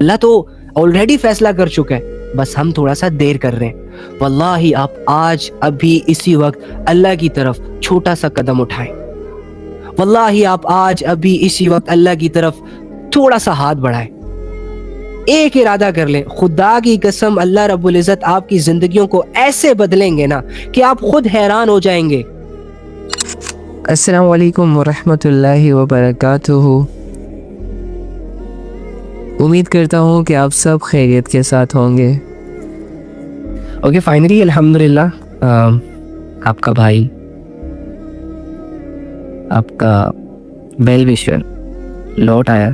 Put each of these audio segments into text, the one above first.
اللہ تو آلریڈی فیصلہ کر چکا ہے, بس ہم تھوڑا سا دیر کر رہے ہیں. واللہ آپ آج ابھی اسی وقت اللہ کی طرف چھوٹا سا قدم اٹھائیں. واللہ آپ آج ابھی اسی وقت اللہ کی طرف تھوڑا سا ہاتھ بڑھائیں. ایک ارادہ کر لیں, خدا کی قسم اللہ رب العزت آپ کی زندگیوں کو ایسے بدلیں گے نا کہ آپ خود حیران ہو جائیں گے. السلام علیکم ورحمۃ اللہ وبرکاتہ. امید کرتا ہوں کہ آپ سب خیریت کے ساتھ ہوں گے. اوکے, فائنلی الحمدللہ آپ کا بھائی, آپ کا ویل وشر لوٹ آیا.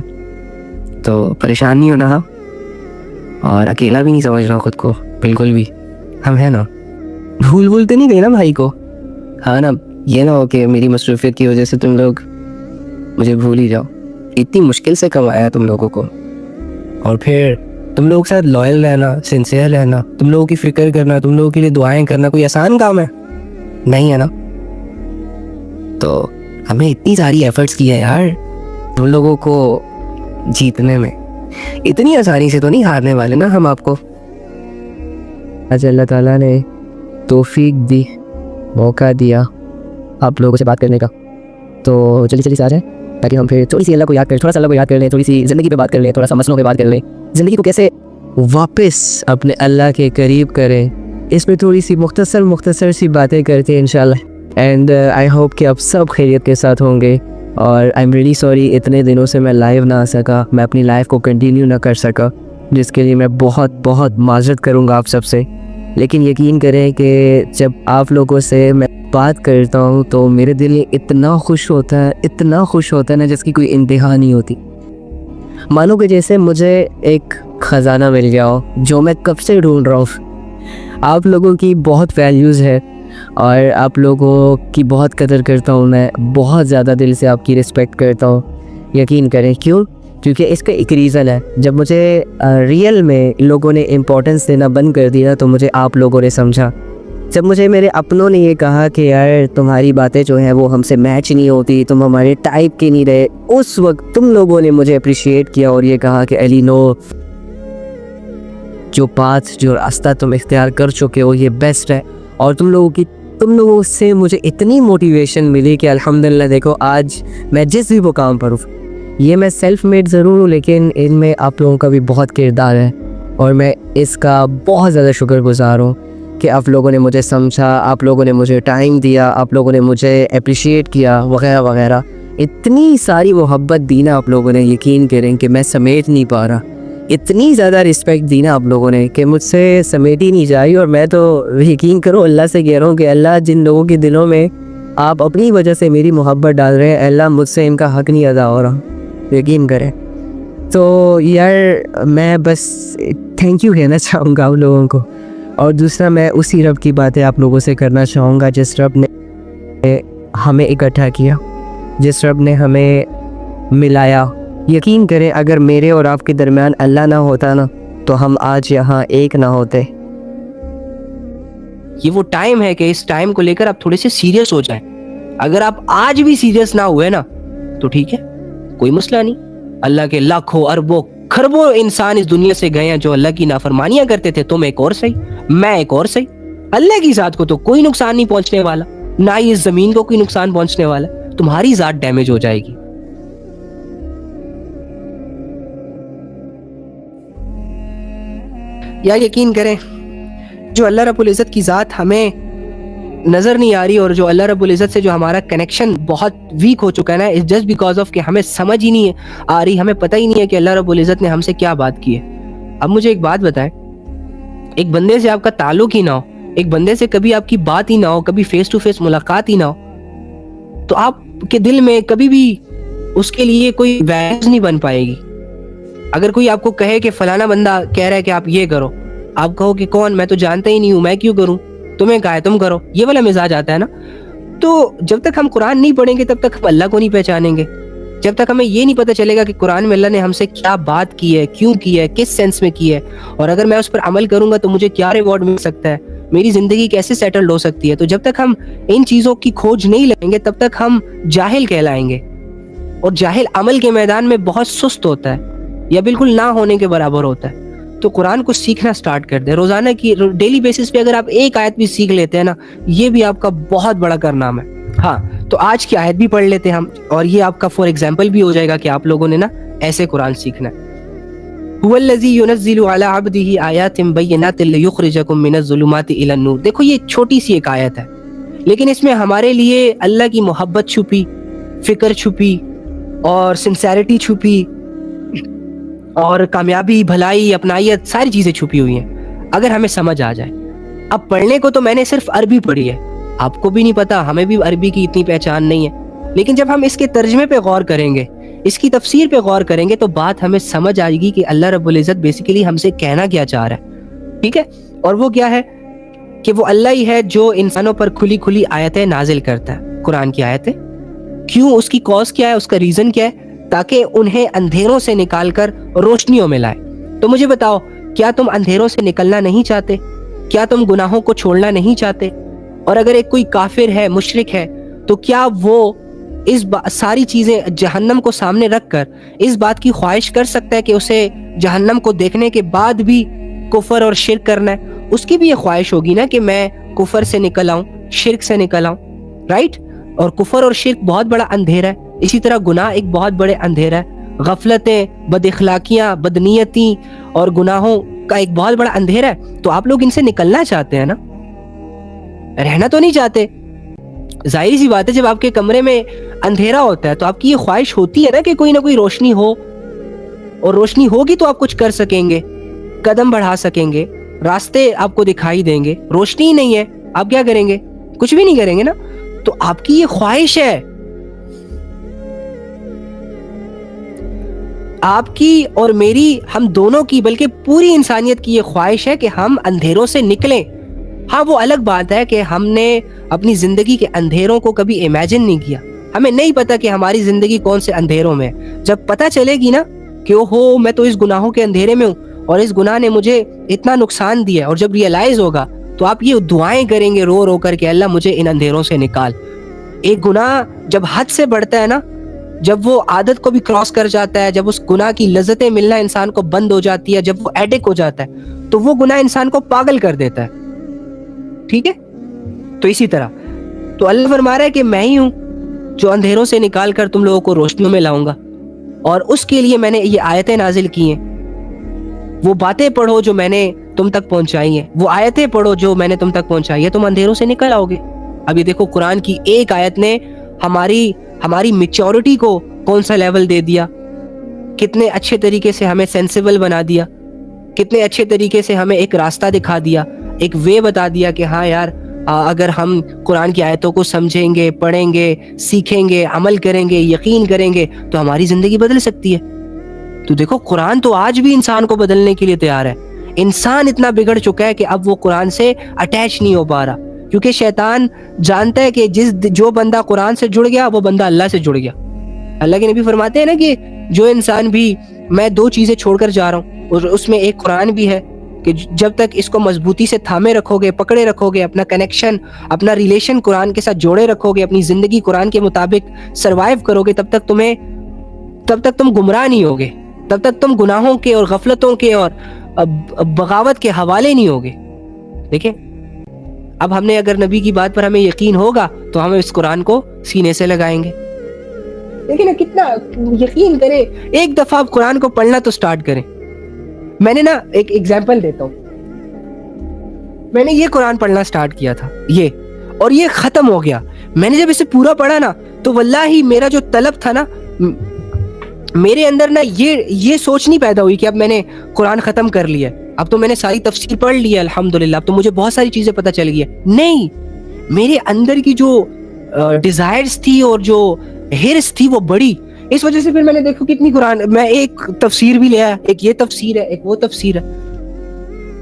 تو پریشان نہیں ہونا اور اکیلا بھی نہیں سمجھ رہا خود کو بالکل بھی. ہم ہیں نا, بھول تو نہیں گئے نا بھائی کو. ہاں نا, یہ نہ ہو کہ میری مصروفیت کی وجہ سے تم لوگ مجھے بھول ہی جاؤ. اتنی مشکل سے کمایا تم لوگوں کو, اور پھر تم لوگوں کے ساتھ لائل رہنا, سنسیئر رہنا, تم لوگوں کی فکر کرنا, تم لوگوں کے لیے دعائیں کرنا کوئی آسان کام ہے نہیں ہے نا. تو ہمیں اتنی ساری ایفرٹس کی ہے یار تم لوگوں کو جیتنے میں. اتنی آسانی سے تو نہیں ہارنے والے نا ہم آپ کو. آج اللہ تعالیٰ نے توفیق دی, موقع دیا آپ لوگوں سے بات کرنے کا. تو جلدی سے آ جائیں تاکہ ہم پھر تھوڑی سی اللہ کو یاد کریں, تھوڑا سا اللہ کو یاد کر لیں, تھوڑی سی زندگی پہ بات کر لیں, تھوڑا سا مسئلوں پہ بات کر لیں, زندگی کو کیسے واپس اپنے اللہ کے قریب کریں. اس میں تھوڑی سی مختصر سی باتیں کرتے ہیں انشاءاللہ. اینڈ آئی ہوپ کہ آپ سب خیریت کے ساتھ ہوں گے. اور آئی ایم ریئلی سوری اتنے دنوں سے میں لائیو نہ آ سکا, میں اپنی لائف کو کنٹینیو نہ کر سکا, جس کے لیے میں بہت معذرت کروں گا آپ سب سے. لیکن یقین کریں کہ جب آپ لوگوں سے میں بات کرتا ہوں تو میرے دل اتنا خوش ہوتا ہے نا جس کی کوئی انتہا نہیں ہوتی. مانو کہ جیسے مجھے ایک خزانہ مل گیا ہو جو میں کب سے ڈھونڈ رہا ہوں. آپ لوگوں کی بہت ویلیوز ہے اور آپ لوگوں کی بہت قدر کرتا ہوں میں, بہت زیادہ دل سے آپ کی رسپیکٹ کرتا ہوں. یقین کریں کیوں, کیونکہ اس کا ایک ریزن ہے. جب مجھے ریئل میں لوگوں نے امپورٹنس دینا بند کر دیا تو مجھے آپ لوگوں نے سمجھا. جب مجھے میرے اپنوں نے یہ کہا کہ یار تمہاری باتیں جو ہیں وہ ہم سے میچ نہیں ہوتی, تم ہمارے ٹائپ کے نہیں رہے, اس وقت تم لوگوں نے مجھے اپریشیٹ کیا اور یہ کہا کہ علی نو, جو راستہ تم اختیار کر چکے ہو یہ بیسٹ ہے. اور تم لوگوں سے مجھے اتنی موٹیویشن ملی کہ الحمدللہ دیکھو آج میں جس بھی مقام پر ہوں. یہ میں سیلف میڈ ضرور ہوں لیکن ان میں آپ لوگوں کا بھی بہت کردار ہے, اور میں اس کا بہت زیادہ شکر گزار ہوں کہ آپ لوگوں نے مجھے سمجھا, آپ لوگوں نے مجھے ٹائم دیا, آپ لوگوں نے مجھے اپریشیٹ کیا وغیرہ وغیرہ. اتنی ساری محبت دی نا آپ لوگوں نے, یقین کریں کہ میں سمیٹ نہیں پا رہا. اتنی زیادہ رسپیکٹ دی نا آپ لوگوں نے کہ مجھ سے سمیٹی نہیں جائی. اور میں تو یقین کرو اللہ سے کہہ رہا ہوں کہ اللہ جن لوگوں کے دلوں میں آپ اپنی وجہ سے میری محبت ڈال رہے ہیں, اللہ مجھ سے ان کا حق نہیں ادا ہو رہا, یقین کریں. تو یار میں بس تھینک یو کہنا چاہوں گا آپ لوگوں کو. اور دوسرا میں اسی رب کی باتیں آپ لوگوں سے کرنا چاہوں گا جس رب نے ہمیں اکٹھا کیا, جس رب نے ہمیں ملایا. یقین کریں اگر میرے اور آپ کے درمیان اللہ نہ ہوتا نا تو ہم آج یہاں ایک نہ ہوتے. یہ وہ ٹائم ہے کہ اس ٹائم کو لے کر آپ تھوڑے سے سیریس ہو جائیں. اگر آپ آج بھی سیریس نہ ہوئے نا تو ٹھیک ہے, کوئی مسئلہ نہیں. اللہ کے لاکھوں اربوں کھربوں انسان اس دنیا سے گئے ہیں جو اللہ کی نافرمانیاں کرتے تھے. تم ایک اور صحیح, میں ایک اور صحیح. اللہ کی ذات کو تو کوئی نقصان نہیں پہنچنے والا, نہ ہی اس زمین کو کوئی نقصان پہنچنے والا. تمہاری ذات ڈیمیج ہو جائے گی. یا یقین کریں جو اللہ رب العزت کی ذات ہمیں نظر نہیں آ رہی اور جو اللہ رب العزت سے جو ہمارا کنیکشن بہت ویک ہو چکا ہے نا, اٹس جسٹ بیکاز آف کہ ہمیں سمجھ ہی نہیں آ رہی, ہمیں پتہ ہی نہیں ہے کہ اللہ رب العزت نے ہم سے کیا بات کی ہے. اب مجھے ایک بات بتائیں, ایک بندے سے آپ کا تعلق ہی نہ ہو, ایک بندے سے کبھی آپ کی بات ہی نہ ہو, کبھی فیس ٹو فیس ملاقات ہی نہ ہو, تو آپ کے دل میں کبھی بھی اس کے لیے کوئی ویلیوز نہیں بن پائے گی. اگر کوئی آپ کو کہے کہ فلانا بندہ کہہ رہا ہے کہ آپ یہ کرو, آپ کہو کہ کون, میں تو جانتا ہی نہیں ہوں, میں کیوں کروں, تمہیں کہا ہے تم کرو, یہ والا مزاج آتا ہے نا. تو جب تک ہم قرآن نہیں پڑھیں گے تب تک ہم اللہ کو نہیں پہچانیں گے. جب تک ہمیں یہ نہیں پتہ چلے گا کہ قرآن میں اللہ نے ہم سے کیا بات کی ہے, کیوں کی ہے, کس سینس میں کی ہے, اور اگر میں اس پر عمل کروں گا تو مجھے کیا ریوارڈ مل سکتا ہے, میری زندگی کیسے سیٹلڈ ہو سکتی ہے, تو جب تک ہم ان چیزوں کی کھوج نہیں لیں گے تب تک ہم جاہل کہلائیں گے. اور جاہل عمل کے میدان میں بہت سست ہوتا ہے. یا بالکل نہ ہونے کے برابر ہوتا ہے. تو قرآن کو سیکھنا سٹارٹ کر دیں. روزانہ کی ڈیلی بیسس پہ اگر آپ ایک آیت بھی سیکھ لیتے ہیں نا, یہ بھی آپ کا بہت بڑا کارنامہ ہے. ہاں, تو آج کی آیت بھی پڑھ لیتے ہیں ہم, اور یہ آپ کا فار ایگزامپل بھی ہو جائے گا کہ آپ لوگوں نے نا ایسے قرآن سیکھنا ہے. هو الذی ينزل على عبده آیات بینات لیخرجکم من الظلمات الی النور. دیکھو یہ چھوٹی سی ایک آیت ہے, لیکن اس میں ہمارے لیے اللہ کی محبت چھپی, فکر چھپی, اور سنسیریٹی چھپی, اور کامیابی, بھلائی, اپنائیت, ساری چیزیں چھپی ہوئی ہیں اگر ہمیں سمجھ آ جائے. اب پڑھنے کو تو میں نے صرف عربی پڑھی ہے, آپ کو بھی نہیں پتا, ہمیں بھی عربی کی اتنی پہچان نہیں ہے, لیکن جب ہم اس کے ترجمے پہ غور کریں گے, اس کی تفسیر پہ غور کریں گے, تو بات ہمیں سمجھ آئے گی کہ اللہ رب العزت بیسیکلی ہم سے کہنا کیا چاہ رہا ہے. ٹھیک ہے, اور وہ کیا ہے کہ وہ اللہ ہی ہے جو انسانوں پر کھلی کھلی آیتیں نازل کرتا ہے, قرآن کی آیتیں. کیوں, اس کی کاز کیا ہے, اس کا ریزن کیا ہے, تاکہ انہیں اندھیروں سے نکال کر روشنیوں میں لائے. تو مجھے بتاؤ, کیا تم اندھیروں سے نکلنا نہیں چاہتے؟ کیا تم گناہوں کو چھوڑنا نہیں چاہتے؟ اور اگر ایک کوئی کافر ہے, مشرک ہے, تو کیا وہ اس ساری چیزیں جہنم کو سامنے رکھ کر اس بات کی خواہش کر سکتا ہے کہ اسے جہنم کو دیکھنے کے بعد بھی کفر اور شرک کرنا ہے؟ اس کی بھی یہ خواہش ہوگی نا کہ میں کفر سے نکل آؤں, شرک سے نکل آؤں, رائٹ؟ اور کفر اور شرک بہت بڑا اندھیرا ہے. اسی طرح گناہ ایک بہت بڑے اندھیرا ہے. غفلتیں, بد اخلاقیاں, بدنیتی اور گناہوں کا ایک بہت بڑا اندھیرا ہے. تو آپ لوگ ان سے نکلنا چاہتے ہیں نا, رہنا تو نہیں چاہتے. ظاہر سی بات ہے, جب آپ کے کمرے میں اندھیرا ہوتا ہے تو آپ کی یہ خواہش ہوتی ہے نا کہ کوئی نہ کوئی روشنی ہو, اور روشنی ہوگی تو آپ کچھ کر سکیں گے, قدم بڑھا سکیں گے, راستے آپ کو دکھائی دیں گے. روشنی ہی نہیں ہے, آپ کیا کریں گے؟ کچھ بھی نہیں کریں گے نا. تو آپ کی یہ خواہش ہے, آپ کی اور میری, ہم دونوں کی, بلکہ پوری انسانیت کی یہ خواہش ہے کہ ہم اندھیروں سے نکلیں. ہاں, وہ الگ بات ہے کہ ہم نے اپنی زندگی کے اندھیروں کو کبھی امیجن نہیں کیا. ہمیں نہیں پتا کہ ہماری زندگی کون سے اندھیروں میں ہے. جب پتہ چلے گی نا کہ اوہو میں تو اس گناہوں کے اندھیرے میں ہوں, اور اس گناہ نے مجھے اتنا نقصان دیا, اور جب ریئلائز ہوگا تو آپ یہ دعائیں کریں گے رو رو کر کے, اللہ مجھے ان اندھیروں سے نکال. ایک گناہ جب حد سے بڑھتا ہے نا, جب وہ عادت کو بھی کراس کر جاتا ہے, جب اس گناہ کی لذتیں ملنا انسان کو بند ہو جاتی ہے, جب وہ ایڈک ہو جاتا ہے, تو وہ گناہ انسان کو پاگل کر دیتا ہے. ٹھیک ہے, تو اسی طرح تو اللہ فرما رہا ہے کہ میں ہی ہوں جو اندھیروں سے نکال کر تم لوگوں کو روشنیوں میں لاؤں گا, اور اس کے لیے میں نے یہ آیتیں نازل کی ہیں. وہ باتیں پڑھو جو میں نے تم تک پہنچائی ہیں, وہ آیتیں پڑھو جو میں نے تم تک پہنچائی ہے, تم اندھیروں سے نکل آؤ گے. اب یہ دیکھو, قرآن کی ایک آیت نے ہماری میچورٹی کو کون سا لیول دے دیا, کتنے اچھے طریقے سے ہمیں سینسیبل بنا دیا, کتنے اچھے طریقے سے ہمیں ایک راستہ دکھا دیا, ایک وے بتا دیا کہ ہاں یار, اگر ہم قرآن کی آیتوں کو سمجھیں گے, پڑھیں گے, سیکھیں گے, عمل کریں گے, یقین کریں گے, تو ہماری زندگی بدل سکتی ہے. تو دیکھو, قرآن تو آج بھی انسان کو بدلنے کے لیے تیار ہے. انسان اتنا بگڑ چکا ہے کہ اب وہ قرآن سے اٹیچ نہیں ہو پا رہا, کیونکہ شیطان جانتا ہے کہ جو بندہ قرآن سے جڑ گیا وہ بندہ اللہ سے جڑ گیا. اللہ کے نبی فرماتے ہیں نا کہ جو انسان بھی, میں 2 چیزیں چھوڑ کر جا رہا ہوں, اور اس میں ایک قرآن بھی ہے, کہ جب تک اس کو مضبوطی سے تھامے رکھو گے, پکڑے رکھو گے, اپنا کنیکشن, اپنا ریلیشن قرآن کے ساتھ جوڑے رکھو گے, اپنی زندگی قرآن کے مطابق سروائیو کرو گے, تب تک تم گمراہ نہیں ہوگے, تب تک تم گناہوں کے اور غفلتوں کے اور بغاوت کے حوالے نہیں ہوگے. دیکھیں, اب ہم نے اگر نبی کی بات پر ہمیں یقین ہوگا تو ہم اس قرآن کو سینے سے لگائیں گے. دیکھیں نا, کتنا یقین کریں, ایک دفعہ آپ قرآن کو پڑھنا تو سٹارٹ کریں. میں نے نا ایک ایگزامپل دیتا ہوں, میں نے یہ قرآن پڑھنا سٹارٹ کیا تھا اور یہ ختم ہو گیا. میں نے جب اسے پورا پڑھا نا, تو واللہ میرا جو طلب تھا نا, میرے اندر نا یہ سوچ نہیں پیدا ہوئی کہ اب میں نے قرآن ختم کر لیا, اب تو میں نے ساری تفسیر پڑھ لی ہے الحمدللہ, اب تو مجھے بہت ساری چیزیں پتہ چل گئی ہے. نہیں, میرے اندر کی جو ڈیزائرز تھی اور جو ہرس تھی وہ بڑی. اس وجہ سے پھر میں نے دیکھو کتنی قرآن, میں ایک تفسیر بھی لیا, ایک یہ تفسیر ہے, ایک وہ تفسیر ہے.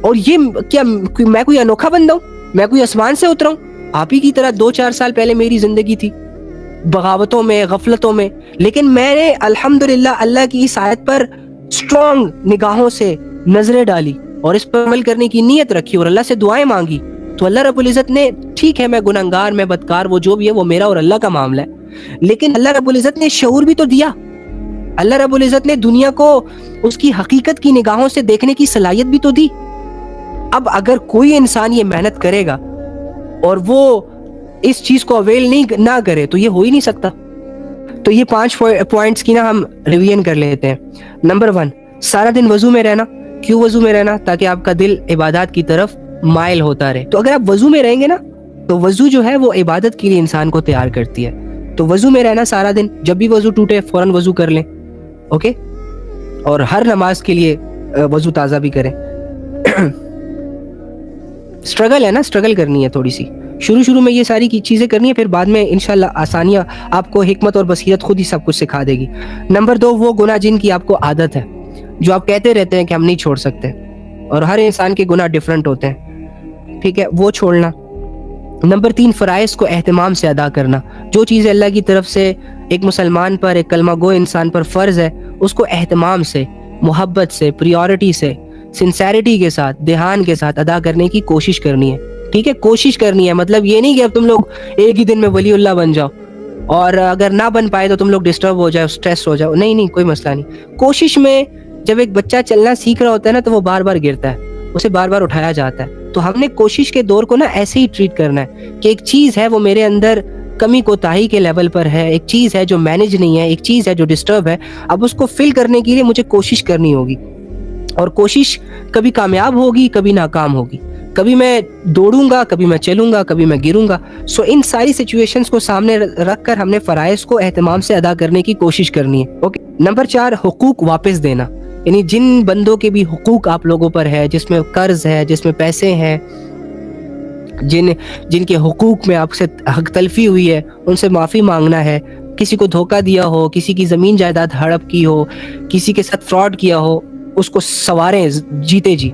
اور یہ کیا میں کوئی انوکھا بندہ ہوں, میں کوئی آسمان سے اترا ہوں؟ آپ ہی کی طرح 2-4 سال پہلے میری زندگی تھی, بغاوتوں میں, غفلتوں میں, لیکن میں نے الحمدللہ اللہ کی اس آیت پر اسٹرانگ نگاہوں سے نظریں ڈالی اور اس پر عمل کرنے کی نیت رکھی اور اللہ سے دعائیں مانگی. تو اللہ رب العزت نے, ٹھیک ہے میں گنہگار, میں بدکار, وہ جو بھی ہے وہ میرا اور اللہ کا معاملہ ہے, لیکن اللہ رب العزت نے شعور بھی تو دیا. اللہ رب العزت نے دنیا کو اس کی حقیقت کی نگاہوں سے دیکھنے کی صلاحیت بھی تو دی. اب اگر کوئی انسان یہ محنت کرے گا اور وہ اس چیز کو اویل نہ کرے تو یہ ہو ہی نہیں سکتا. تو یہ 5 پوائنٹس کی نا ہم ریویژن کر لیتے ہیں. نمبر 1, سارا دن وضو میں رہنا. کیوں وضو میں رہنا؟ تاکہ آپ کا دل عبادات کی طرف مائل ہوتا رہے. تو اگر آپ وضو میں رہیں گے نا تو وضو جو ہے وہ عبادت کے لیے انسان کو تیار کرتی ہے. تو وضو میں رہنا سارا دن, جب بھی وضو ٹوٹے فوراً وضو کر لیں, اوکے, اور ہر نماز کے لیے وضو تازہ بھی کریں. اسٹرگل ہے نا, اسٹرگل کرنی ہے تھوڑی سی. شروع میں یہ ساری کی چیزیں کرنی ہے, پھر بعد میں انشاءاللہ آسانیاں آپ کو حکمت اور بصیرت خود ہی سب کچھ سکھا دے گی. نمبر 2, وہ گناہ جن کی آپ کو عادت ہے, جو آپ کہتے رہتے ہیں کہ ہم نہیں چھوڑ سکتے, اور ہر انسان کے گناہ ڈیفرنٹ ہوتے ہیں, ٹھیک ہے, وہ چھوڑنا. نمبر 3, فرائض کو اہتمام سے ادا کرنا. جو چیزیں اللہ کی طرف سے ایک مسلمان پر, ایک کلمہ گو انسان پر فرض ہے, اس کو اہتمام سے, محبت سے, پریورٹی سے, سنسیریٹی کے ساتھ, دھیان کے ساتھ ادا کرنے کی کوشش کرنی ہے. ٹھیک ہے, کوشش کرنی ہے. مطلب یہ نہیں کہ اب تم لوگ ایک ہی دن میں ولی اللہ بن جاؤ, اور اگر نہ بن پائے تو تم لوگ ڈسٹرب ہو جاؤ, سٹریس ہو جاؤ. نہیں, کوئی مسئلہ نہیں. کوشش میں جب ایک بچہ چلنا سیکھ رہا ہوتا ہے نا تو وہ بار بار گرتا ہے, اسے بار بار اٹھایا جاتا ہے. تو ہم نے کوشش کے دور کو نا ایسے ہی ٹریٹ کرنا ہے کہ ایک چیز ہے وہ میرے اندر کمی کوتاہی کے لیول پر ہے, ایک چیز ہے جو مینج نہیں ہے, ایک چیز ہے جو ڈسٹرب ہے. اب اس کو فل کرنے کے لیے مجھے کوشش کرنی ہوگی, اور کوشش کبھی کامیاب ہوگی, کبھی ناکام ہوگی. کبھی میں دوڑوں گا, کبھی میں چلوں گا, کبھی میں گروں گا. سو ان ساری سچویشنز کو سامنے رکھ کر ہم نے فرائض کو اہتمام سے ادا کرنے کی کوشش کرنی ہے. اوکے. نمبر 4, حقوق واپس دینا. یعنی جن بندوں کے بھی حقوق آپ لوگوں پر ہے, جس میں قرض ہے, جس میں پیسے ہیں, جن کے حقوق میں آپ سے حق تلفی ہوئی ہے, ان سے معافی مانگنا ہے. کسی کو دھوکہ دیا ہو, کسی کی زمین جائیداد ہڑپ کی ہو, کسی کے ساتھ فراڈ کیا ہو, اس کو سواریں جیتے جی.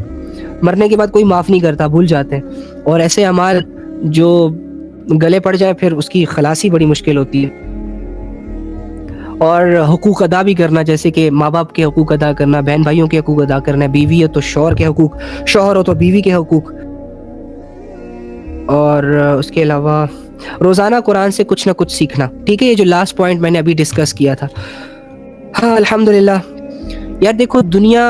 مرنے کے بعد کوئی معاف نہیں کرتا, بھول جاتے ہیں. اور ایسے اعمال جو گلے پڑ جائیں پھر اس کی خلاصی بڑی مشکل ہوتی ہے. اور حقوق ادا بھی کرنا, جیسے کہ ماں باپ کے حقوق ادا کرنا, بہن بھائیوں کے حقوق ادا کرنا, بیوی ہے تو شوہر کے حقوق, شوہر ہو تو بیوی کے حقوق. اور اس کے علاوہ روزانہ قرآن سے کچھ نہ کچھ سیکھنا. ٹھیک ہے, یہ جو لاسٹ پوائنٹ میں نے ابھی ڈسکس کیا تھا. ہاں الحمدللہ یار, دیکھو دنیا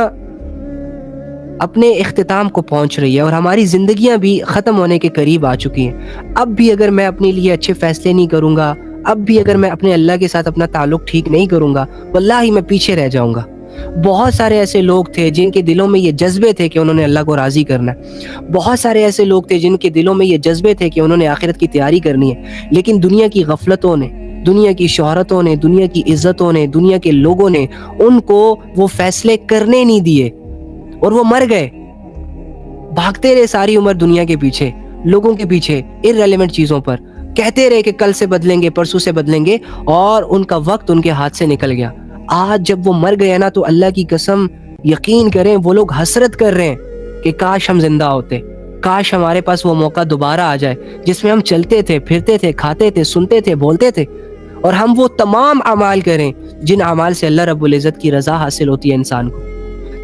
اپنے اختتام کو پہنچ رہی ہے اور ہماری زندگیاں بھی ختم ہونے کے قریب آ چکی ہیں. اب بھی اگر میں اپنے لیے اچھے فیصلے نہیں کروں گا, اب بھی اگر میں اپنے اللہ کے ساتھ اپنا تعلق ٹھیک نہیں کروں گا, واللہ میں پیچھے رہ جاؤں گا. بہت سارے ایسے لوگ تھے جن کے دلوں میں یہ جذبے تھے کہ انہوں نے اللہ کو راضی کرنا ہے. بہت سارے ایسے لوگ تھے جن کے دلوں میں یہ جذبے تھے کہ انہوں نے آخرت کی تیاری کرنی ہے, لیکن دنیا کی غفلتوں نے, دنیا کی شہرتوں نے, دنیا کی عزتوں نے, دنیا کے لوگوں نے ان کو وہ فیصلے کرنے نہیں دیے, اور وہ مر گئے. بھاگتے رہے ساری عمر دنیا کے پیچھے, لوگوں کے پیچھے, irrelevant چیزوں پر, کہتے رہے کہ کل سے بدلیں گے, پرسوں سے بدلیں گے, اور ان کا وقت ان کے ہاتھ سے نکل گیا. آج جب وہ مر گئے نا تو اللہ کی قسم یقین کریں وہ لوگ حسرت کر رہے ہیں کہ کاش ہم زندہ ہوتے, کاش ہمارے پاس وہ موقع دوبارہ آ جائے جس میں ہم چلتے تھے, پھرتے تھے, کھاتے تھے, سنتے تھے, بولتے تھے, اور ہم وہ تمام اعمال کریں جن اعمال سے اللہ رب العزت کی رضا حاصل ہوتی ہے انسان کو.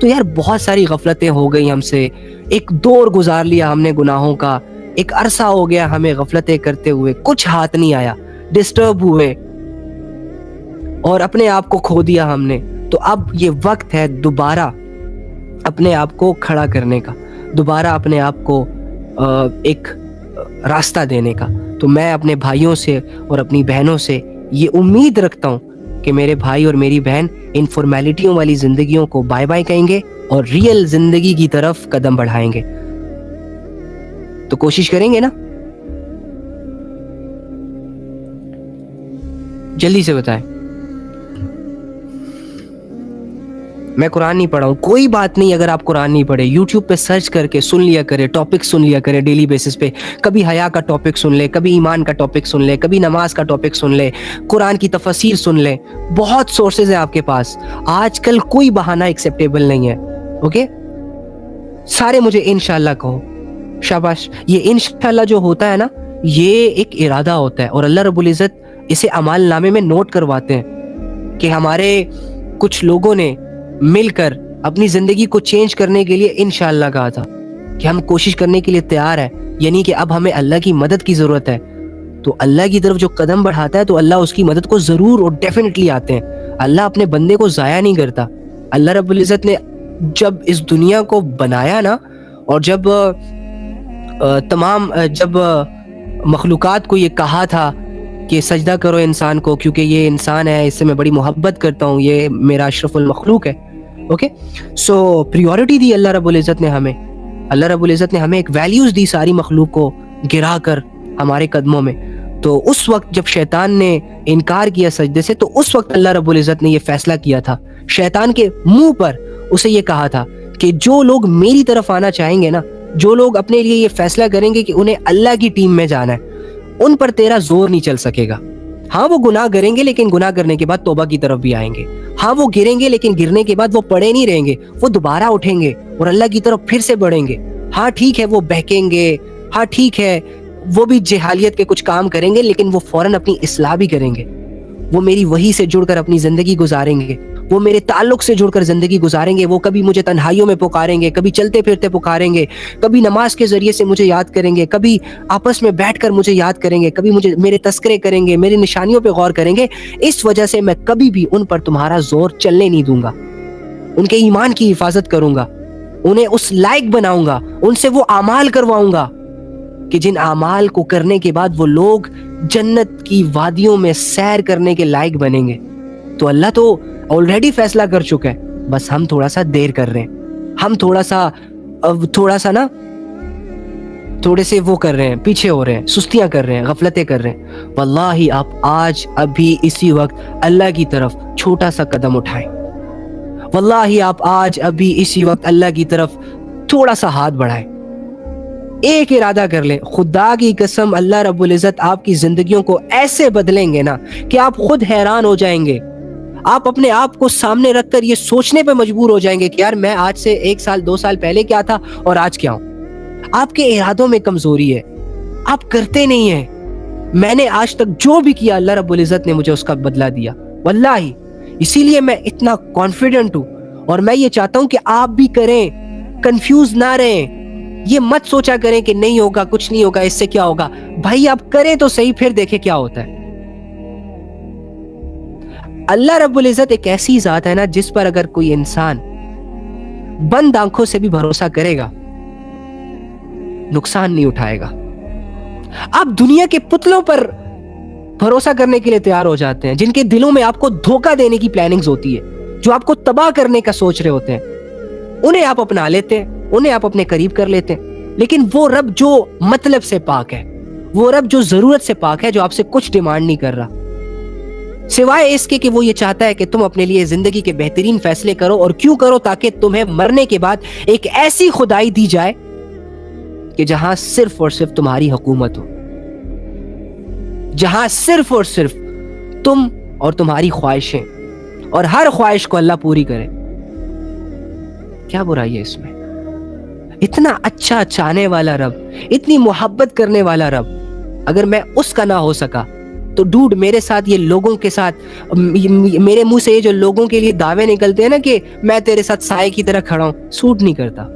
تو یار بہت ساری غفلتیں ہو گئی ہم سے, ایک دور گزار لیا ہم نے گناہوں کا, ایک عرصہ ہو گیا ہمیں غفلتیں کرتے ہوئے, کچھ ہاتھ نہیں آیا, ڈسٹرب ہوئے اور اپنے آپ کو کھو دیا ہم نے. تو اب یہ وقت ہے دوبارہ اپنے آپ کو کھڑا کرنے کا, دوبارہ اپنے آپ کو ایک راستہ دینے کا. تو میں اپنے بھائیوں سے اور اپنی بہنوں سے یہ امید رکھتا ہوں کہ میرے بھائی اور میری بہن ان فارمیلٹیوں والی زندگیوں کو بائے بائے کہیں گے اور ریئل زندگی کی طرف قدم بڑھائیں گے. تو کوشش کریں گے نا؟ جلدی سے بتائیں. میں قرآن نہیں پڑھا ہوں, کوئی بات نہیں اگر آپ قرآن نہیں پڑھے, یوٹیوب پہ سرچ کر کے سن لیا کرے, ٹاپک سن لیا کرے ڈیلی بیسس پہ. کبھی حیا کا ٹاپک سن لے, کبھی ایمان کا ٹاپک سن لے, کبھی نماز کا ٹاپک سن لے, قرآن کی تفسیر سن لے. بہت سورسز ہیں آپ کے پاس. آج کل کوئی بہانہ ایکسیپٹیبل نہیں ہے. اوکے, سارے مجھے انشاءاللہ کہو. شاباش. یہ انشاءاللہ جو ہوتا ہے نا, یہ ایک ارادہ ہوتا ہے, اور اللہ رب العزت اسے اعمال نامے میں نوٹ کرواتے ہیں کہ ہمارے کچھ لوگوں نے مل کر اپنی زندگی کو چینج کرنے کے لیے انشاءاللہ کہا تھا کہ ہم کوشش کرنے کے لیے تیار ہیں. یعنی کہ اب ہمیں اللہ کی مدد کی ضرورت ہے. تو اللہ کی طرف جو قدم بڑھاتا ہے تو اللہ اس کی مدد کو ضرور اور ڈیفینیٹلی آتے ہیں. اللہ اپنے بندے کو ضائع نہیں کرتا. اللہ رب العزت نے جب اس دنیا کو بنایا نا، اور جب جب مخلوقات کو یہ کہا تھا کہ سجدہ کرو انسان کو کیونکہ یہ انسان ہے، اس سے میں بڑی محبت کرتا ہوں، یہ میرا اشرف المخلوق ہے. اوکے، سو پریورٹی دی اللہ رب العزت نے ہمیں. اللہ رب العزت نے ہمیں ایک ویلیوز دی ساری مخلوق کو گرا کر ہمارے قدموں میں. تو اس وقت جب شیطان نے انکار کیا سجدے سے، تو اس وقت اللہ رب العزت نے یہ فیصلہ کیا تھا، شیطان کے منہ پر اسے یہ کہا تھا کہ جو لوگ میری طرف آنا چاہیں گے نا، جو لوگ اپنے لیے یہ فیصلہ کریں گے کہ انہیں اللہ کی ٹیم میں جانا ہے، ان پر تیرا زور نہیں چل سکے گا. ہاں وہ گناہ کریں گے، لیکن گناہ کرنے کے بعد توبہ کی طرف بھی آئیں گے. ہاں وہ گریں گے، لیکن گرنے کے بعد وہ پڑے نہیں رہیں گے، وہ دوبارہ اٹھیں گے اور اللہ کی طرف پھر سے بڑھیں گے. ہاں ٹھیک ہے وہ بہکیں گے، ہاں ٹھیک ہے وہ بھی جہالیت کے کچھ کام کریں گے، لیکن وہ فوراً اپنی اصلاح بھی کریں گے. وہ میری وحی سے جڑ کر اپنی زندگی گزاریں گے، وہ میرے تعلق سے جڑ کر زندگی گزاریں گے. وہ کبھی مجھے تنہائیوں میں پکاریں گے، کبھی چلتے پھرتے پکاریں گے، کبھی نماز کے ذریعے سے مجھے یاد کریں گے، کبھی آپس میں بیٹھ کر مجھے یاد کریں گے، کبھی مجھے میرے تذکرے کریں گے، میری نشانیوں پہ غور کریں گے. اس وجہ سے میں کبھی بھی ان پر تمہارا زور چلنے نہیں دوں گا. ان کے ایمان کی حفاظت کروں گا، انہیں اس لائق بناؤں گا، ان سے وہ اعمال کرواؤں گا کہ جن اعمال کو کرنے کے بعد وہ لوگ جنت کی وادیوں میں سیر کرنے کے لائق بنیں گے. تو اللہ تو آلریڈی فیصلہ کر چکا ہے، بس ہم تھوڑا سا دیر کر رہے ہیں، ہم تھوڑا سا تھوڑے سے وہ کر رہے ہیں، پیچھے ہو رہے ہیں، سستیاں کر رہے ہیں، غفلتیں کر رہے ہیں. واللہ آپ آج ابھی اسی وقت اللہ کی طرف چھوٹا سا قدم اٹھائیں. واللہ آپ آج ابھی اسی وقت اللہ کی طرف تھوڑا سا ہاتھ بڑھائیں. ایک ارادہ کر لیں، خدا کی قسم اللہ رب العزت آپ کی زندگیوں کو ایسے بدلیں گے نا کہ آپ خود حیران ہو جائیں گے. آپ اپنے آپ کو سامنے رکھ کر یہ سوچنے پہ مجبور ہو جائیں گے کہ یار میں آج سے 1 سال 2 سال پہلے کیا تھا اور آج کیا ہوں. آپ کے ارادوں میں کمزوری ہے، آپ کرتے نہیں ہیں. میں نے آج تک جو بھی کیا اللہ رب العزت نے مجھے اس کا بدلہ دیا، واللہ. اسی لیے میں اتنا کانفیڈنٹ ہوں، اور میں یہ چاہتا ہوں کہ آپ بھی کریں، کنفیوز نہ رہیں. یہ مت سوچا کریں کہ نہیں ہوگا، کچھ نہیں ہوگا، اس سے کیا ہوگا. بھائی آپ کریں تو صحیح، پھر دیکھیں کیا ہوتا ہے. اللہ رب العزت ایک ایسی ذات ہے نا جس پر اگر کوئی انسان بند آنکھوں سے بھی بھروسہ کرے گا، نقصان نہیں اٹھائے گا. آپ دنیا کے پتلوں پر بھروسہ کرنے کے لیے تیار ہو جاتے ہیں، جن کے دلوں میں آپ کو دھوکہ دینے کی پلاننگز ہوتی ہے، جو آپ کو تباہ کرنے کا سوچ رہے ہوتے ہیں. انہیں آپ اپنا لیتے ہیں، انہیں آپ اپنے قریب کر لیتے ہیں. لیکن وہ رب جو مطلب سے پاک ہے، وہ رب جو ضرورت سے پاک ہے، جو آپ سے کچھ ڈیمانڈ نہیں کر رہا سوائے اس کے کہ وہ یہ چاہتا ہے کہ تم اپنے لیے زندگی کے بہترین فیصلے کرو. اور کیوں کرو؟ تاکہ تمہیں مرنے کے بعد ایک ایسی خدائی دی جائے کہ جہاں صرف اور صرف تمہاری حکومت ہو، جہاں صرف اور صرف تم اور تمہاری خواہشیں، اور ہر خواہش کو اللہ پوری کرے. کیا برائی ہے اس میں؟ اتنا اچھا چاہنے والا رب، اتنی محبت کرنے والا رب، اگر میں اس کا نہ ہو سکا تو ڈوڈ میرے ساتھ یہ لوگوں کے ساتھ، میرے منہ سے یہ جو لوگوں کے لیے دعوے نکلتے ہیں نا کہ میں تیرے ساتھ سائے کی طرح کھڑا ہوں، سوٹ نہیں کرتا.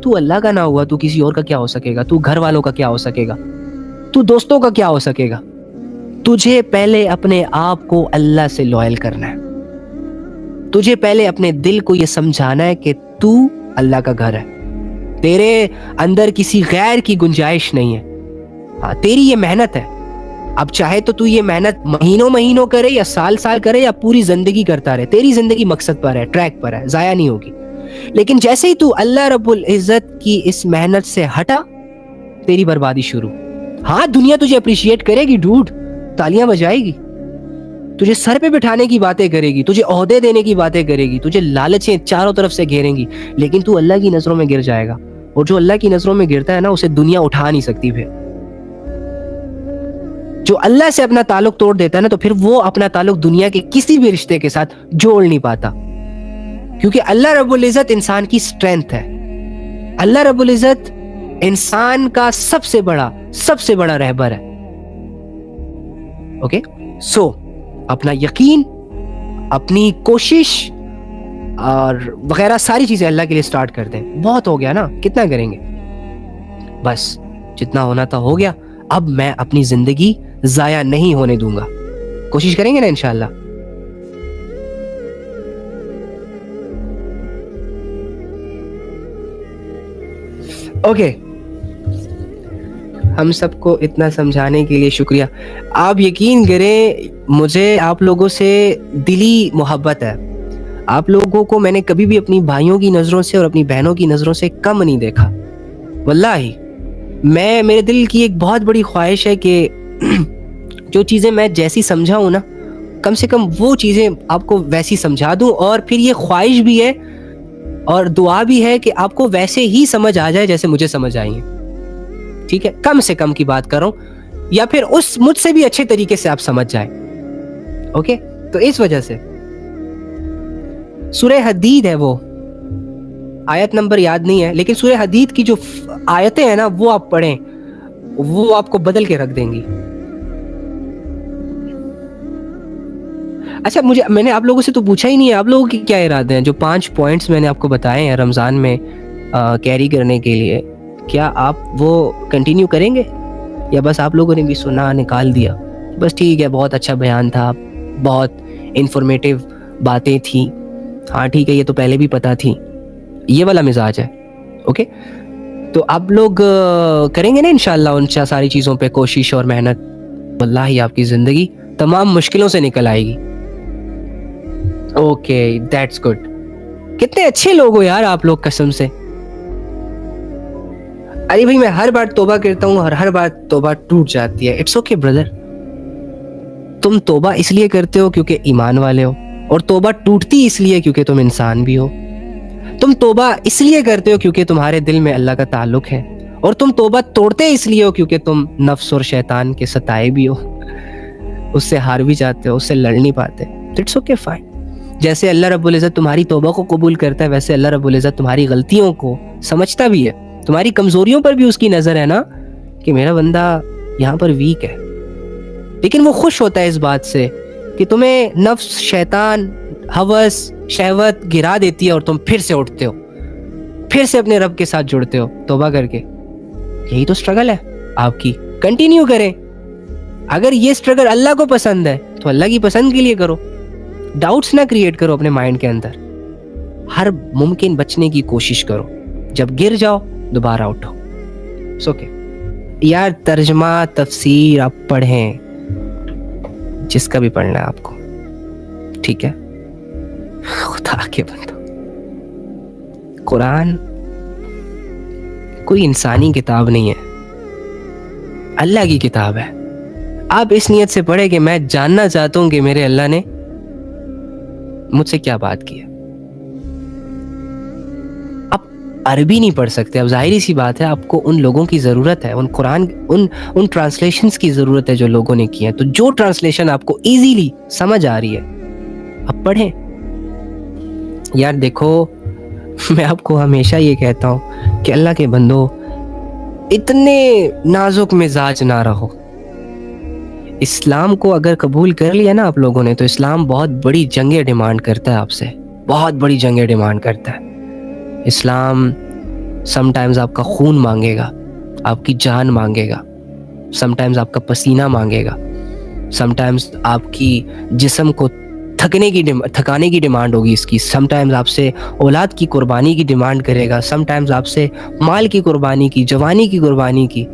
تو اللہ کا نہ ہوا تو کسی اور کا کیا ہو سکے گا؟ تو گھر والوں کا کیا ہو سکے گا؟ تو دوستوں کا کیا ہو سکے گا؟ تجھے پہلے اپنے آپ کو اللہ سے لوئل کرنا ہے. تجھے پہلے اپنے دل کو یہ سمجھانا ہے کہ تو اللہ کا گھر ہے، تیرے اندر کسی غیر کی گنجائش نہیں ہے. ہاں تیری یہ محنت ہے، اب چاہے تو یہ محنت مہینوں کرے یا سال کرے یا پوری زندگی کرتا رہے، تیری زندگی مقصد پر ہے، ٹریک پر ہے، ضائع نہیں ہوگی. لیکن جیسے ہی تو اللہ رب العزت کی اس محنت سے ہٹا، تیری بربادی شروع. ہاں دنیا تجھے اپریشیٹ کرے گی ڈوڈ، تالیاں بجائے گی، تجھے سر پہ بٹھانے کی باتیں کرے گی، تجھے عہدے دینے کی باتیں کرے گی، تجھے لالچیں چاروں طرف سے گھیریں گی، لیکن تو اللہ کی نظروں میں گر جائے گا. اور جو اللہ کی نظروں میں گرتا ہے نا، اسے دنیا اٹھا نہیں سکتی. پھر جو اللہ سے اپنا تعلق توڑ دیتا ہے نا، تو پھر وہ اپنا تعلق دنیا کے کسی بھی رشتے کے ساتھ جوڑ نہیں پاتا. کیونکہ اللہ رب العزت انسان کی اسٹرینتھ ہے. اللہ رب العزت انسان کا سب سے بڑا رہبر ہے. اوکے سو اپنا یقین، اپنی کوشش اور وغیرہ ساری چیزیں اللہ کے لیے سٹارٹ کر دیں. بہت ہو گیا نا، کتنا کریں گے؟ بس جتنا ہونا تھا ہو گیا. اب میں اپنی زندگی ضائع نہیں ہونے دوں گا. کوشش کریں گے نا انشاءاللہ. اوکے ہم سب کو اتنا سمجھانے کے لیے شکریہ. آپ یقین کریں مجھے آپ لوگوں سے دلی محبت ہے. آپ لوگوں کو میں نے کبھی بھی اپنی بھائیوں کی نظروں سے اور اپنی بہنوں کی نظروں سے کم نہیں دیکھا. واللہ میرے دل کی ایک بہت بڑی خواہش ہے کہ جو چیزیں میں جیسی سمجھا ہوں نا کم سے کم وہ چیزیں آپ کو ویسی سمجھا دوں. اور پھر یہ خواہش بھی ہے اور دعا بھی ہے کہ آپ کو ویسے ہی سمجھ آ جائے جیسے مجھے سمجھ آئی ہیں. ٹھیک ہے, کم سے کم کی بات کر رہا ہوں, یا پھر اس مجھ سے بھی اچھے طریقے سے آپ سمجھ جائیں. اوکے, تو اس وجہ سے سورہ حدید ہے, وہ آیت نمبر یاد نہیں ہے, لیکن سورہ حدید کی جو آیتیں ہیں نا وہ آپ پڑھیں, وہ آپ کو بدل کے رکھ دیں گی. اچھا میں نے آپ لوگوں سے تو پوچھا ہی نہیں ہے آپ لوگوں کی کیا ارادے ہیں. جو 5 پوائنٹس میں نے آپ کو بتائے ہیں رمضان میں کیری کرنے کے لیے, کیا آپ وہ کنٹینیو کریں گے یا بس آپ لوگوں نے بھی سنا نکال دیا بس ٹھیک ہے بہت اچھا بیان تھا, بہت انفارمیٹیو باتیں تھیں, ہاں ٹھیک ہے یہ تو پہلے بھی پتہ تھی, یہ والا مزاج ہے. اوکے, تو آپ لوگ کریں گے نا انشاءاللہ ان ساری چیزوں پہ کوشش اور محنت. واللہ آپ کی زندگی تمام مشکلوں سے نکل آئے گی. Okay that's good. کتنے اچھے لوگ ہو یار آپ لوگ قسم سے. ارے بھائی میں ہر بار توبہ کرتا ہوں اور ہر بار توبہ ٹوٹ جاتی ہے. اٹس اوکے برادر, تم توبہ اس لیے کرتے ہو کیونکہ ایمان والے ہو, اور توبہ ٹوٹتی اس لیے کیونکہ تم انسان بھی ہو. تم توبہ اس لیے کرتے ہو کیونکہ تمہارے دل میں اللہ کا تعلق ہے, اور تم توبہ توڑتے اس لیے ہو کیونکہ تم نفس اور شیطان کے ستائے بھی ہو, اس سے ہار بھی جاتے ہو, اس سے لڑ نہیں پاتے. It's okay fine. جیسے اللہ رب العزت تمہاری توبہ کو قبول کرتا ہے ویسے اللہ رب العزت تمہاری غلطیوں کو سمجھتا بھی ہے, تمہاری کمزوریوں پر بھی اس کی نظر ہے نا کہ میرا بندہ یہاں پر ویک ہے, لیکن وہ خوش ہوتا ہے اس بات سے کہ تمہیں نفس, شیطان, ہوس, شہوت گرا دیتی ہے اور تم پھر سے اٹھتے ہو, پھر سے اپنے رب کے ساتھ جڑتے ہو توبہ کر کے. یہی تو سٹرگل ہے آپ کی, کنٹینیو کریں. اگر یہ سٹرگل اللہ کو پسند ہے تو اللہ کی پسند کے لیے کرو. ڈاؤٹس نہ کریٹ کرو اپنے مائنڈ کے اندر, ہر ممکن بچنے کی کوشش کرو, جب گر جاؤ دوبارہ اٹھو. اوکے یار, ترجمہ تفسیر آپ پڑھیں جس کا بھی پڑھنا ہے آپ کو, ٹھیک ہے. خدا کے بندو, قرآن کوئی انسانی کتاب نہیں ہے, اللہ کی کتاب ہے. آپ اس نیت سے پڑھیں کہ میں جاننا چاہتا ہوں کہ میرے اللہ نے مجھ سے کیا بات کی ہے. آپ عربی نہیں پڑھ سکتے, اب ظاہری سی بات ہے آپ کو ان لوگوں کی ضرورت ہے, ان قرآن ان ٹرانسلیشنز کی ضرورت ہے جو لوگوں نے کی ہیں. تو جو ٹرانسلیشن آپ کو ایزیلی سمجھ آ رہی ہے آپ پڑھیں. یار دیکھو میں آپ کو ہمیشہ یہ کہتا ہوں کہ اللہ کے بندو اتنے نازک مزاج نہ رہو. اسلام کو اگر قبول کر لیا نا آپ لوگوں نے تو اسلام بہت بڑی جنگیں ڈیمانڈ کرتا ہے آپ سے, بہت بڑی جنگیں ڈیمانڈ کرتا ہے. اسلام سم ٹائمز آپ کا خون مانگے گا, آپ کی جان مانگے گا, سم ٹائمز آپ کا پسینہ مانگے گا, سم ٹائمز آپ کی جسم کو تھکانے کی ڈیمانڈ ہوگی اس کی, سم ٹائمز آپ سے اولاد کی قربانی کی ڈیمانڈ کرے گا, سم ٹائمز آپ سے مال کی قربانی کی, جوانی کی قربانی کی,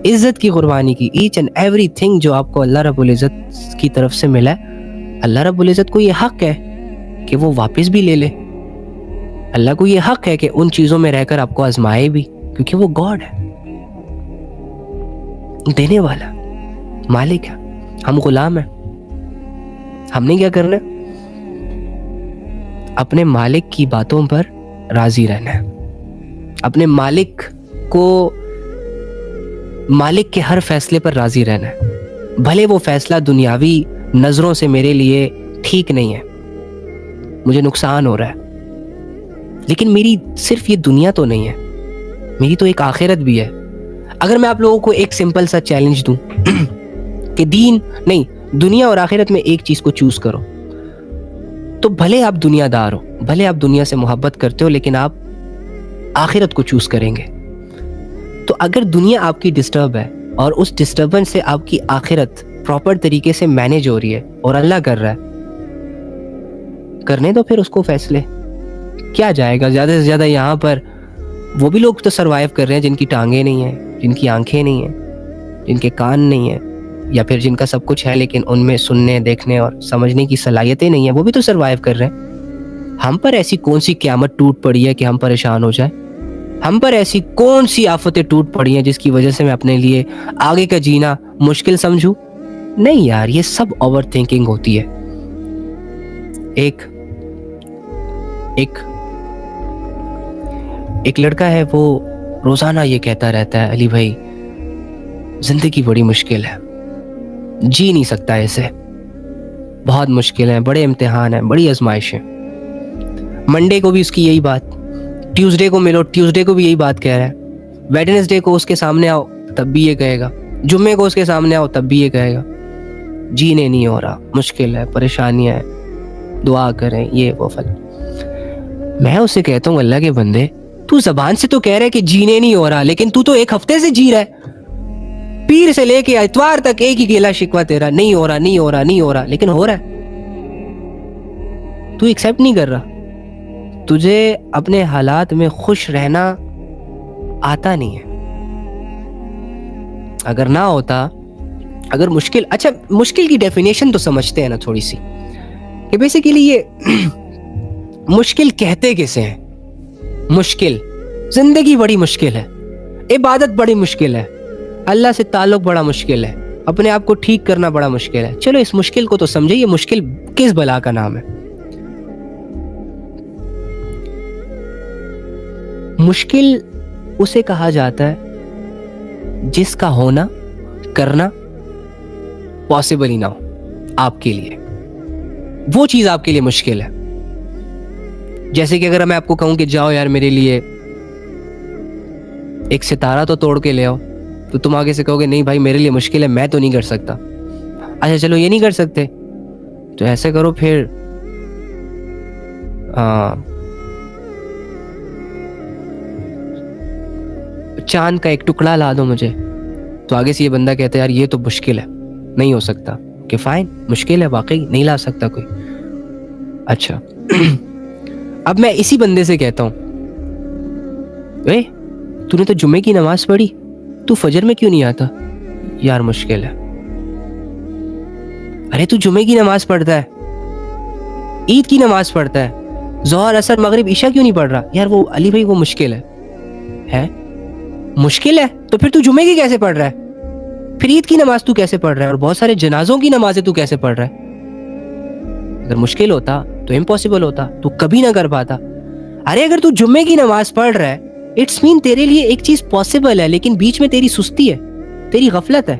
عزت کی قربانی کی. ایچ اینڈ ایوری تھنگ جو آپ کو اللہ رب العزت کی طرف سے ملا ہے, اللہ رب العزت کو یہ حق ہے کہ وہ واپس بھی لے لے. اللہ کو یہ حق ہے کہ ان چیزوں میں رہ کر آپ کو آزمائے بھی, کیونکہ وہ گاڈ ہے, دینے والا, مالک ہے. ہم غلام ہیں. ہم نے کیا کرنا ہے؟ اپنے مالک کی باتوں پر راضی رہنا ہے, اپنے مالک کے ہر فیصلے پر راضی رہنا ہے. بھلے وہ فیصلہ دنیاوی نظروں سے میرے لیے ٹھیک نہیں ہے, مجھے نقصان ہو رہا ہے, لیکن میری صرف یہ دنیا تو نہیں ہے, میری تو ایک آخرت بھی ہے. اگر میں آپ لوگوں کو ایک سمپل سا چیلنج دوں کہ دنیا اور آخرت میں ایک چیز کو چوز کرو, تو بھلے آپ دنیا دار ہو, بھلے آپ دنیا سے محبت کرتے ہو, لیکن آپ آخرت کو چوز کریں گے. تو اگر دنیا آپ کی ڈسٹرب ہے اور اس ڈسٹربنس سے آپ کی آخرت پراپر طریقے سے مینیج ہو رہی ہے اور اللہ کر رہا ہے, کرنے دو پھر اس کو فیصلے. کیا جائے گا زیادہ سے زیادہ یہاں پر وہ بھی لوگ تو سروائیو کر رہے ہیں جن کی ٹانگیں نہیں ہیں, جن کی آنکھیں نہیں ہیں, جن کے کان نہیں ہیں, یا پھر جن کا سب کچھ ہے لیکن ان میں سننے, دیکھنے اور سمجھنے کی صلاحیتیں نہیں ہیں, وہ بھی تو سروائیو کر رہے ہیں. ہم پر ایسی کون سی قیامت ٹوٹ پڑی ہے کہ ہم پریشان ہو جائیں؟ ہم پر ایسی کون سی آفتیں ٹوٹ پڑی ہیں جس کی وجہ سے میں اپنے لیے آگے کا جینا مشکل سمجھوں؟ نہیں یار, یہ سب اوور تھنکنگ ہوتی ہے. ایک لڑکا ہے, وہ روزانہ یہ کہتا رہتا ہے, علی بھائی زندگی بڑی مشکل ہے, جی نہیں سکتا ایسے, بہت مشکل ہے, بڑے امتحان ہیں, بڑی آزمائش ہے. منڈے کو بھی اس کی یہی بات, ٹیوزڈے کو ملو, ٹیوزڈے کو بھی یہی بات کہہ رہا ہے, ویڈنسڈے کو اس کے سامنے آؤ تب بھی یہ کہے گا, جمعے کو اس کے سامنے آؤ تب بھی یہ کہے گا, جینے نہیں ہو رہا, مشکل ہے, پریشانیاں ہیں, دعا کریں, یہ وہ فلاں. میں اسے کہتا ہوں اللہ کے بندے, تو زبان سے تو کہہ رہے کہ جینے نہیں ہو رہا, لیکن تو ایک ہفتے سے جی رہا ہے, پیر سے لے کے اتوار تک ایک ہی گیلا شکوہ تیرا, نہیں ہو رہا, نہیں ہو رہا, نہیں ہو رہا, لیکن ہو رہا ہے. تو ایکسیپٹ نہیں کر رہا. تجھے اپنے حالات میں خوش رہنا آتا نہیں ہے. اگر نہ ہوتا, اگر مشکل, اچھا مشکل کی ڈیفینیشن تو سمجھتے ہیں نا تھوڑی سی, کہ بیسیکلی یہ مشکل کہتے کسے ہیں؟ مشکل, زندگی بڑی مشکل ہے, عبادت بڑی مشکل ہے, اللہ سے تعلق بڑا مشکل ہے, اپنے آپ کو ٹھیک کرنا بڑا مشکل ہے. چلو اس مشکل کو تو سمجھے, یہ مشکل کس بلا کا نام ہے؟ مشکل اسے کہا جاتا ہے جس کا ہونا, کرنا پاسبل ہی نہ ہو آپ کے لیے. وہ چیز آپ کے لیے مشکل ہے. جیسے کہ اگر میں آپ کو کہوں کہ جاؤ یار میرے لیے ایک ستارہ تو توڑ کے لے آؤ, تو تم آگے سے کہو گے نہیں بھائی میرے لیے مشکل ہے, میں تو نہیں کر سکتا. اچھا چلو یہ نہیں کر سکتے, تو ایسے کرو پھر چاند کا ایک ٹکڑا لا دو مجھے. تو آگے سے یہ بندہ کہتا ہے یار یہ تو مشکل ہے, نہیں ہو سکتا. کہ فائن, مشکل ہے واقعی, نہیں لا سکتا کوئی. اچھا اب میں اسی بندے سے کہتا ہوں, اے تو نے تو جمعے کی نماز پڑھی, تو فجر میں کیوں نہیں آتا؟ یار مشکل ہے. ارے تو جمعے کی نماز پڑھتا ہے, عید کی نماز پڑھتا ہے, ظہر عصر مغرب عشاء کیوں نہیں پڑھ رہا؟ یار وہ علی بھائی وہ مشکل ہے. مشکل ہے تو پھر تو جمعے کی کیسے پڑھ رہا ہے؟ پھر عید کی نماز تو کیسے پڑھ رہا ہے؟ اور بہت سارے جنازوں کی نمازیں تو کیسے پڑھ رہا ہے؟ اگر مشکل ہوتا تو امپاسبل ہوتا, تو کبھی نہ کر پاتا. ارے اگر تو جمعے کی نماز پڑھ رہا ہے, اٹس مین تیرے لیے ایک چیز پاسبل ہے, لیکن بیچ میں تیری سستی ہے, تیری غفلت ہے.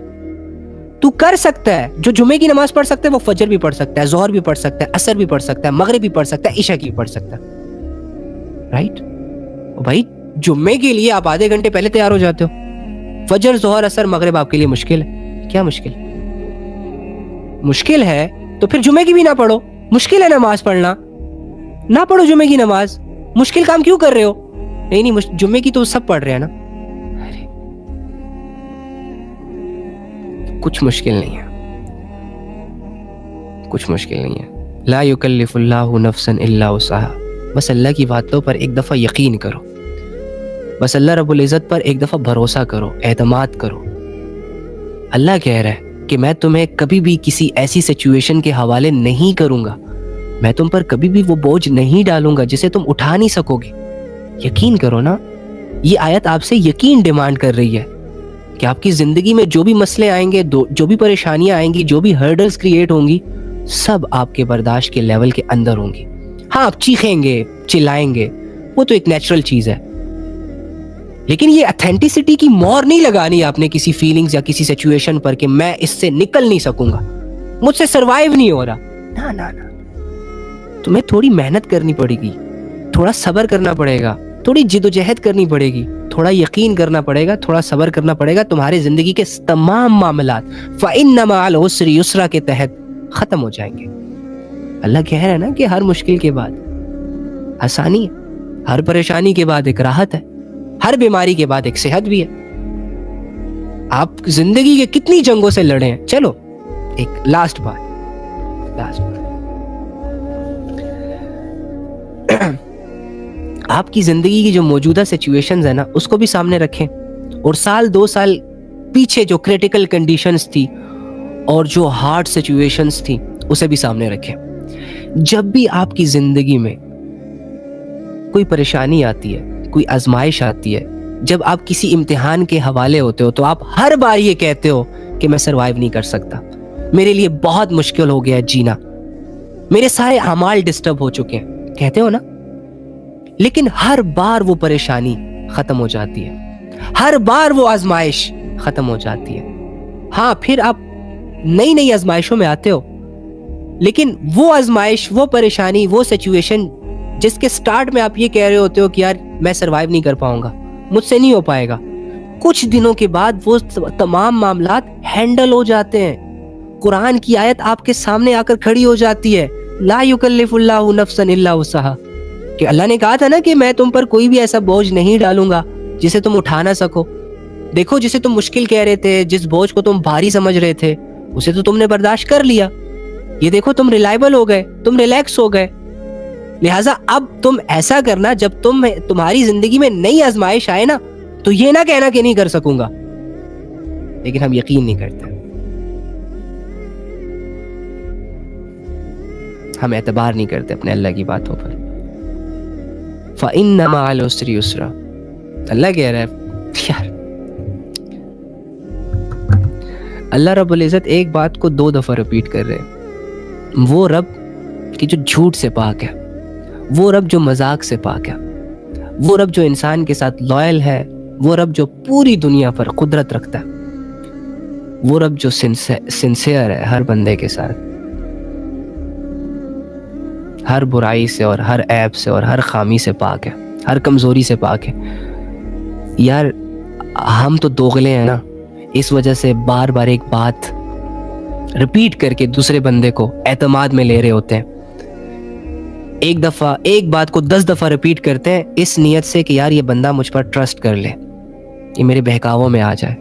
تو کر سکتا ہے, جو جمعے کی نماز پڑھ سکتا ہے وہ فجر بھی پڑھ سکتا ہے, ظہر بھی پڑھ سکتا ہے, عصر بھی پڑھ سکتا ہے, مغرب بھی پڑھ سکتا ہے, عشاء کی بھی پڑھ سکتا ہے. رائٹ بھائی, جمعے کے لیے آپ آدھے گھنٹے پہلے تیار ہو جاتے ہو, فجر ظہر عصر مغرب آپ کے لیے مشکل ہے. کیا مشکل؟ مشکل ہے تو پھر جمعے کی بھی نہ پڑھو. مشکل ہے نماز پڑھنا, نہ پڑھو جمعے کی نماز. مشکل کام کیوں کر رہے ہو؟ نہیں جمعے کی تو سب پڑھ رہے ہیں نا. کچھ مشکل نہیں ہے, کچھ مشکل نہیں ہے. لا یکلف اللہ نفسا الا وسعها. بس اللہ کی باتوں پر ایک دفعہ یقین کرو, بس اللہ رب العزت پر ایک دفعہ بھروسہ کرو, اعتماد کرو. اللہ کہہ رہا ہے کہ میں تمہیں کبھی بھی کسی ایسی سچویشن کے حوالے نہیں کروں گا, میں تم پر کبھی بھی وہ بوجھ نہیں ڈالوں گا جسے تم اٹھا نہیں سکو گے. یقین کرو نا. یہ آیت آپ سے یقین ڈیمانڈ کر رہی ہے کہ آپ کی زندگی میں جو بھی مسئلے آئیں گے, جو بھی پریشانیاں آئیں گی, جو بھی ہرڈلز کریٹ ہوں گی, سب آپ کے برداشت کے لیول کے اندر ہوں گی. ہاں آپ چیخیں گے, چلائیں گے, وہ تو ایک نیچرل چیز ہے, لیکن یہ اتھینٹسٹی کی مور نہیں لگانی آپ نے کسی فیلنگز یا کسی سچویشن پر کہ میں اس سے نکل نہیں سکوں گا, مجھ سے سروائیو نہیں ہو رہا. نا نا نا, تمہیں تھوڑی محنت کرنی پڑے گی, تھوڑا صبر کرنا پڑے گا, تھوڑی جد و جہد کرنی پڑے گی, تھوڑا یقین کرنا پڑے گا, تھوڑا صبر کرنا پڑے گا. تمہارے زندگی کے تمام معاملات فَإِنَّ مَعَ الْعُسْرِ يُسْرًا کے تحت ختم ہو جائیں گے. اللہ کہہ رہا ہے نا کہ ہر مشکل کے بعد آسانی ہے, ہر پریشانی کے بعد ایک راحت ہے, ہر بیماری کے بعد ایک صحت بھی ہے. آپ زندگی کے کتنی جنگوں سے لڑے ہیں. چلو ایک لاسٹ بات. آپ کی زندگی کی جو موجودہ سچویشنز ہیں نا اس کو بھی سامنے رکھیں, اور سال 2 سال پیچھے جو کریٹیکل کنڈیشنز تھی اور جو ہارڈ سچویشنز تھی اسے بھی سامنے رکھیں. جب بھی آپ کی زندگی میں کوئی پریشانی آتی ہے, کوئی آزمائش آتی ہے, جب آپ کسی امتحان کے حوالے ہوتے ہو تو آپ ہر بار یہ کہتے ہو کہ میں سروائیو نہیں کر سکتا, میرے لیے بہت مشکل ہو گیا جینا, میرے سارے اعمال ڈسٹرب ہو چکے ہیں, کہتے ہو نا. لیکن ہر بار وہ پریشانی ختم ہو جاتی ہے, ہر بار وہ آزمائش ختم ہو جاتی ہے. ہاں پھر آپ نئی نئی آزمائشوں میں آتے ہو, لیکن وہ آزمائش, وہ پریشانی, وہ سچویشن جس کے سٹارٹ میں آپ یہ کہہ رہے ہوتے ہو کہ یار میں سروائیو نہیں کر پاؤں گا, مجھ سے نہیں ہو پائے گا, کچھ دنوں کے بعد وہ تمام معاملات ہینڈل ہو جاتے ہیں. قرآن کی آیت آپ کے سامنے آ کر کھڑی ہو جاتی ہے, لا یکلف اللہ نفسا الا وسعہا, کہ اللہ نے کہا تھا نا کہ میں تم پر کوئی بھی ایسا بوجھ نہیں ڈالوں گا جسے تم اٹھا نہ سکو. دیکھو جسے تم مشکل کہہ رہے تھے, جس بوجھ کو تم بھاری سمجھ رہے تھے, اسے تو تم نے برداشت کر لیا. یہ دیکھو تم ریلائبل ہو گئے, تم ریلیکس ہو گئے. لہٰذا اب تم ایسا کرنا, جب تمہاری زندگی میں نئی آزمائش آئے نا تو یہ نہ کہنا کہ نہیں کر سکوں گا. لیکن ہم یقین نہیں کرتے, ہم اعتبار نہیں کرتے اپنے اللہ کی باتوں پر. فَإِنَّ مَعَ الْعُسْرِ يُسْرًا, اللہ کہہ رہا ہے یار, اللہ رب العزت ایک بات کو 2 دفعہ ریپیٹ کر رہے ہیں. وہ رب کہ جو جھوٹ سے پاک ہے, وہ رب جو مذاق سے پاک ہے, وہ رب جو انسان کے ساتھ لائل ہے, وہ رب جو پوری دنیا پر قدرت رکھتا ہے, وہ رب جو سنسیئر ہے ہر بندے کے ساتھ, ہر برائی سے اور ہر عیب سے اور ہر خامی سے پاک ہے, ہر کمزوری سے پاک ہے. یار ہم تو دوغلے ہیں نا, اس وجہ سے بار بار ایک بات ریپیٹ کر کے دوسرے بندے کو اعتماد میں لے رہے ہوتے ہیں. ایک دفعہ ایک بات کو 10 دفعہ ریپیٹ کرتے ہیں اس نیت سے کہ یار یہ بندہ مجھ پر ٹرسٹ کر لے, یہ میرے بہکاووں میں آ جائے.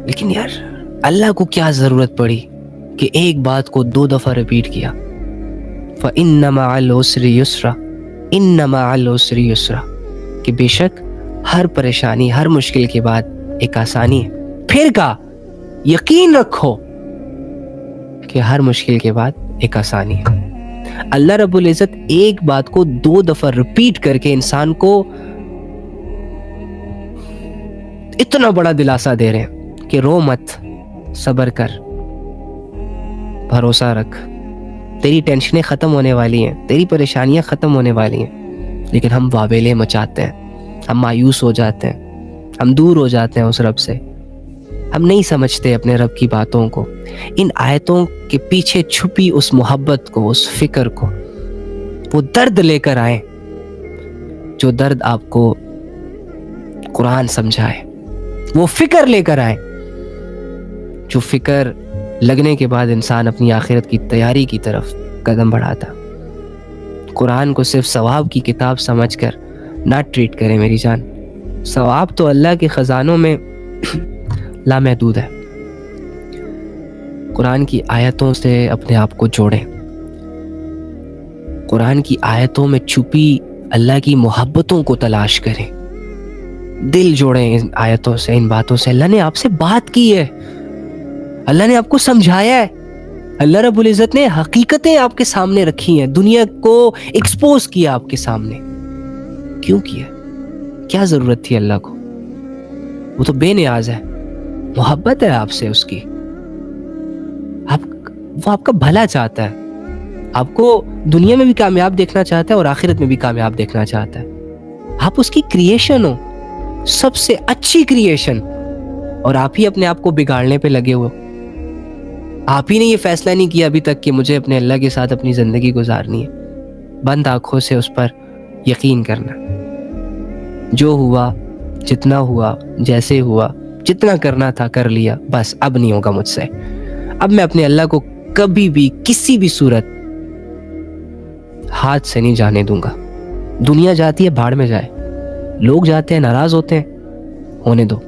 لیکن یار اللہ کو کیا ضرورت پڑی کہ ایک بات کو 2 دفعہ ریپیٹ کیا. فَإِنَّ مَعَ الْعُسْرِ يُسْرًا, إِنَّ مَعَ الْعُسْرِ يُسْرًا, کہ بے شک ہر پریشانی, ہر مشکل کے بعد ایک آسانی ہے. پھر کہا یقین رکھو کہ ہر مشکل کے بعد ایک آسانی ہے. اللہ رب العزت ایک بات کو 2 دفعہ ریپیٹ کر کے انسان کو اتنا بڑا دلاسا دے رہے ہیں کہ رو مت, صبر کر, بھروسہ رکھ, تیری ٹینشنیں ختم ہونے والی ہیں, تیری پریشانیاں ختم ہونے والی ہیں. لیکن ہم واویلے مچاتے ہیں, ہم مایوس ہو جاتے ہیں, ہم دور ہو جاتے ہیں اس رب سے, ہم نہیں سمجھتے اپنے رب کی باتوں کو. ان آیتوں کے پیچھے چھپی اس محبت کو, اس فکر کو, وہ درد لے کر آئیں جو درد آپ کو قرآن سمجھائے, وہ فکر لے کر آئیں جو فکر لگنے کے بعد انسان اپنی آخرت کی تیاری کی طرف قدم بڑھاتا. قرآن کو صرف ثواب کی کتاب سمجھ کر نہ ٹریٹ کریں میری جان, ثواب تو اللہ کے خزانوں میں لامحدود ہے. قرآن کی آیتوں سے اپنے آپ کو جوڑیں, قرآن کی آیتوں میں چھپی اللہ کی محبتوں کو تلاش کریں, دل جوڑیں ان آیتوں سے, ان باتوں سے. اللہ نے آپ سے بات کی ہے, اللہ نے آپ کو سمجھایا ہے, اللہ رب العزت نے حقیقتیں آپ کے سامنے رکھی ہیں, دنیا کو ایکسپوز کیا آپ کے سامنے. کیوں کیا؟ کیا ضرورت تھی اللہ کو؟ وہ تو بے نیاز ہے, محبت ہے آپ سے اس کی, وہ آپ کا بھلا چاہتا ہے, آپ کو دنیا میں بھی کامیاب دیکھنا چاہتا ہے اور آخرت میں بھی کامیاب دیکھنا چاہتا ہے. آپ اس کی کریشن ہو, سب سے اچھی کریشن, اور آپ ہی اپنے آپ کو بگاڑنے پہ لگے ہوئے. آپ ہی نے یہ فیصلہ نہیں کیا ابھی تک کہ مجھے اپنے اللہ کے ساتھ اپنی زندگی گزارنی ہے. بند آنکھوں سے اس پر یقین کرنا, جو ہوا, جتنا ہوا, جیسے ہوا, جتنا کرنا تھا کر لیا, بس اب نہیں ہوگا مجھ سے. اب میں اپنے اللہ کو کبھی بھی کسی بھی صورت ہاتھ سے نہیں جانے دوں گا. دنیا جاتی ہے بھاڑ میں جائے, لوگ جاتے ہیں ناراض ہوتے ہیں, ہونے دو.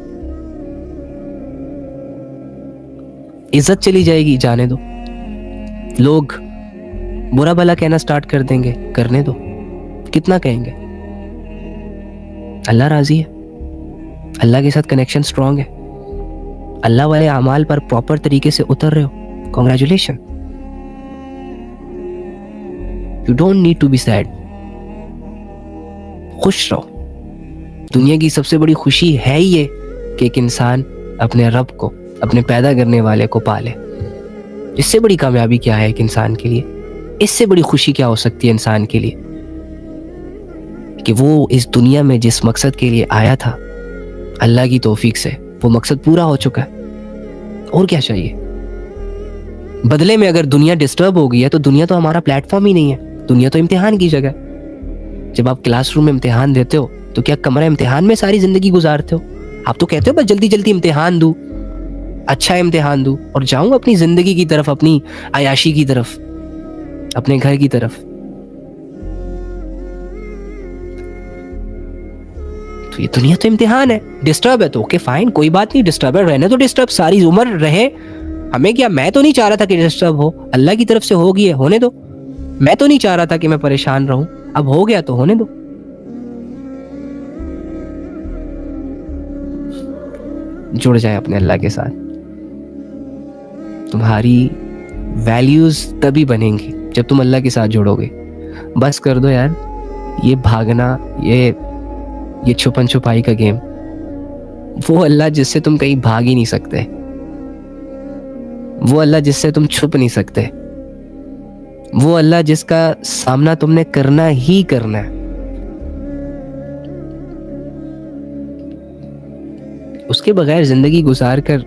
عزت چلی جائے گی, جانے دو. لوگ برا بھلا کہنا سٹارٹ کر دیں گے, کرنے دو, کتنا کہیں گے. اللہ راضی ہے, اللہ کے ساتھ کنیکشن اسٹرانگ ہے, اللہ والے اعمال پر پراپر طریقے سے اتر رہے ہو, congratulation. You don't need to be sad, خوش رہو. دنیا کی سب سے بڑی خوشی ہے ہی یہ کہ ایک انسان اپنے رب کو, اپنے پیدا کرنے والے کو پالے. اس سے بڑی کامیابی کیا ہے ایک انسان کے لیے؟ اس سے بڑی خوشی کیا ہو سکتی ہے انسان کے لیے کہ وہ اس دنیا میں جس مقصد کے لیے آیا تھا, اللہ کی توفیق سے وہ مقصد پورا ہو چکا ہے. اور کیا چاہیے؟ بدلے میں اگر دنیا ڈسٹرب ہو گئی ہے تو دنیا تو ہمارا پلیٹ فارم ہی نہیں ہے, دنیا تو امتحان کی جگہ. جب آپ کلاس روم میں امتحان دیتے ہو تو کیا کمرہ امتحان میں ساری زندگی گزارتے ہو؟ آپ تو کہتے ہو بس جلدی جلدی امتحان دوں, اچھا امتحان دوں اور جاؤں اپنی زندگی کی طرف, اپنی عیاشی کی طرف, اپنے گھر کی طرف. تو یہ دنیا تو امتحان ہے. ڈسٹرب ہے تو اوکے فائن, کوئی بات نہیں, ڈسٹرب ہے رہنے تو ڈسٹرب ساری عمر رہے. ہمیں کیا, میں تو نہیں چاہ رہا تھا کہ ڈسٹرب ہو, اللہ کی طرف سے ہو گئی ہے, ہونے دو. میں تو نہیں چاہ رہا تھا کہ میں پریشان رہوں, اب ہو گیا تو ہونے دو. جڑ جائے اپنے اللہ کے ساتھ. تمہاری ویلیوز تبھی بنیں گی جب تم اللہ کے ساتھ جڑو گے. بس کر دو یار یہ بھاگنا, یہ چھپن چھپائی کا گیم. وہ اللہ جس سے تم کہیں بھاگ ہی نہیں سکتے, وہ اللہ جس سے تم چھپ نہیں سکتے, وہ اللہ جس کا سامنا تم نے کرنا ہی کرنا ہے, اس کے بغیر زندگی گزار کر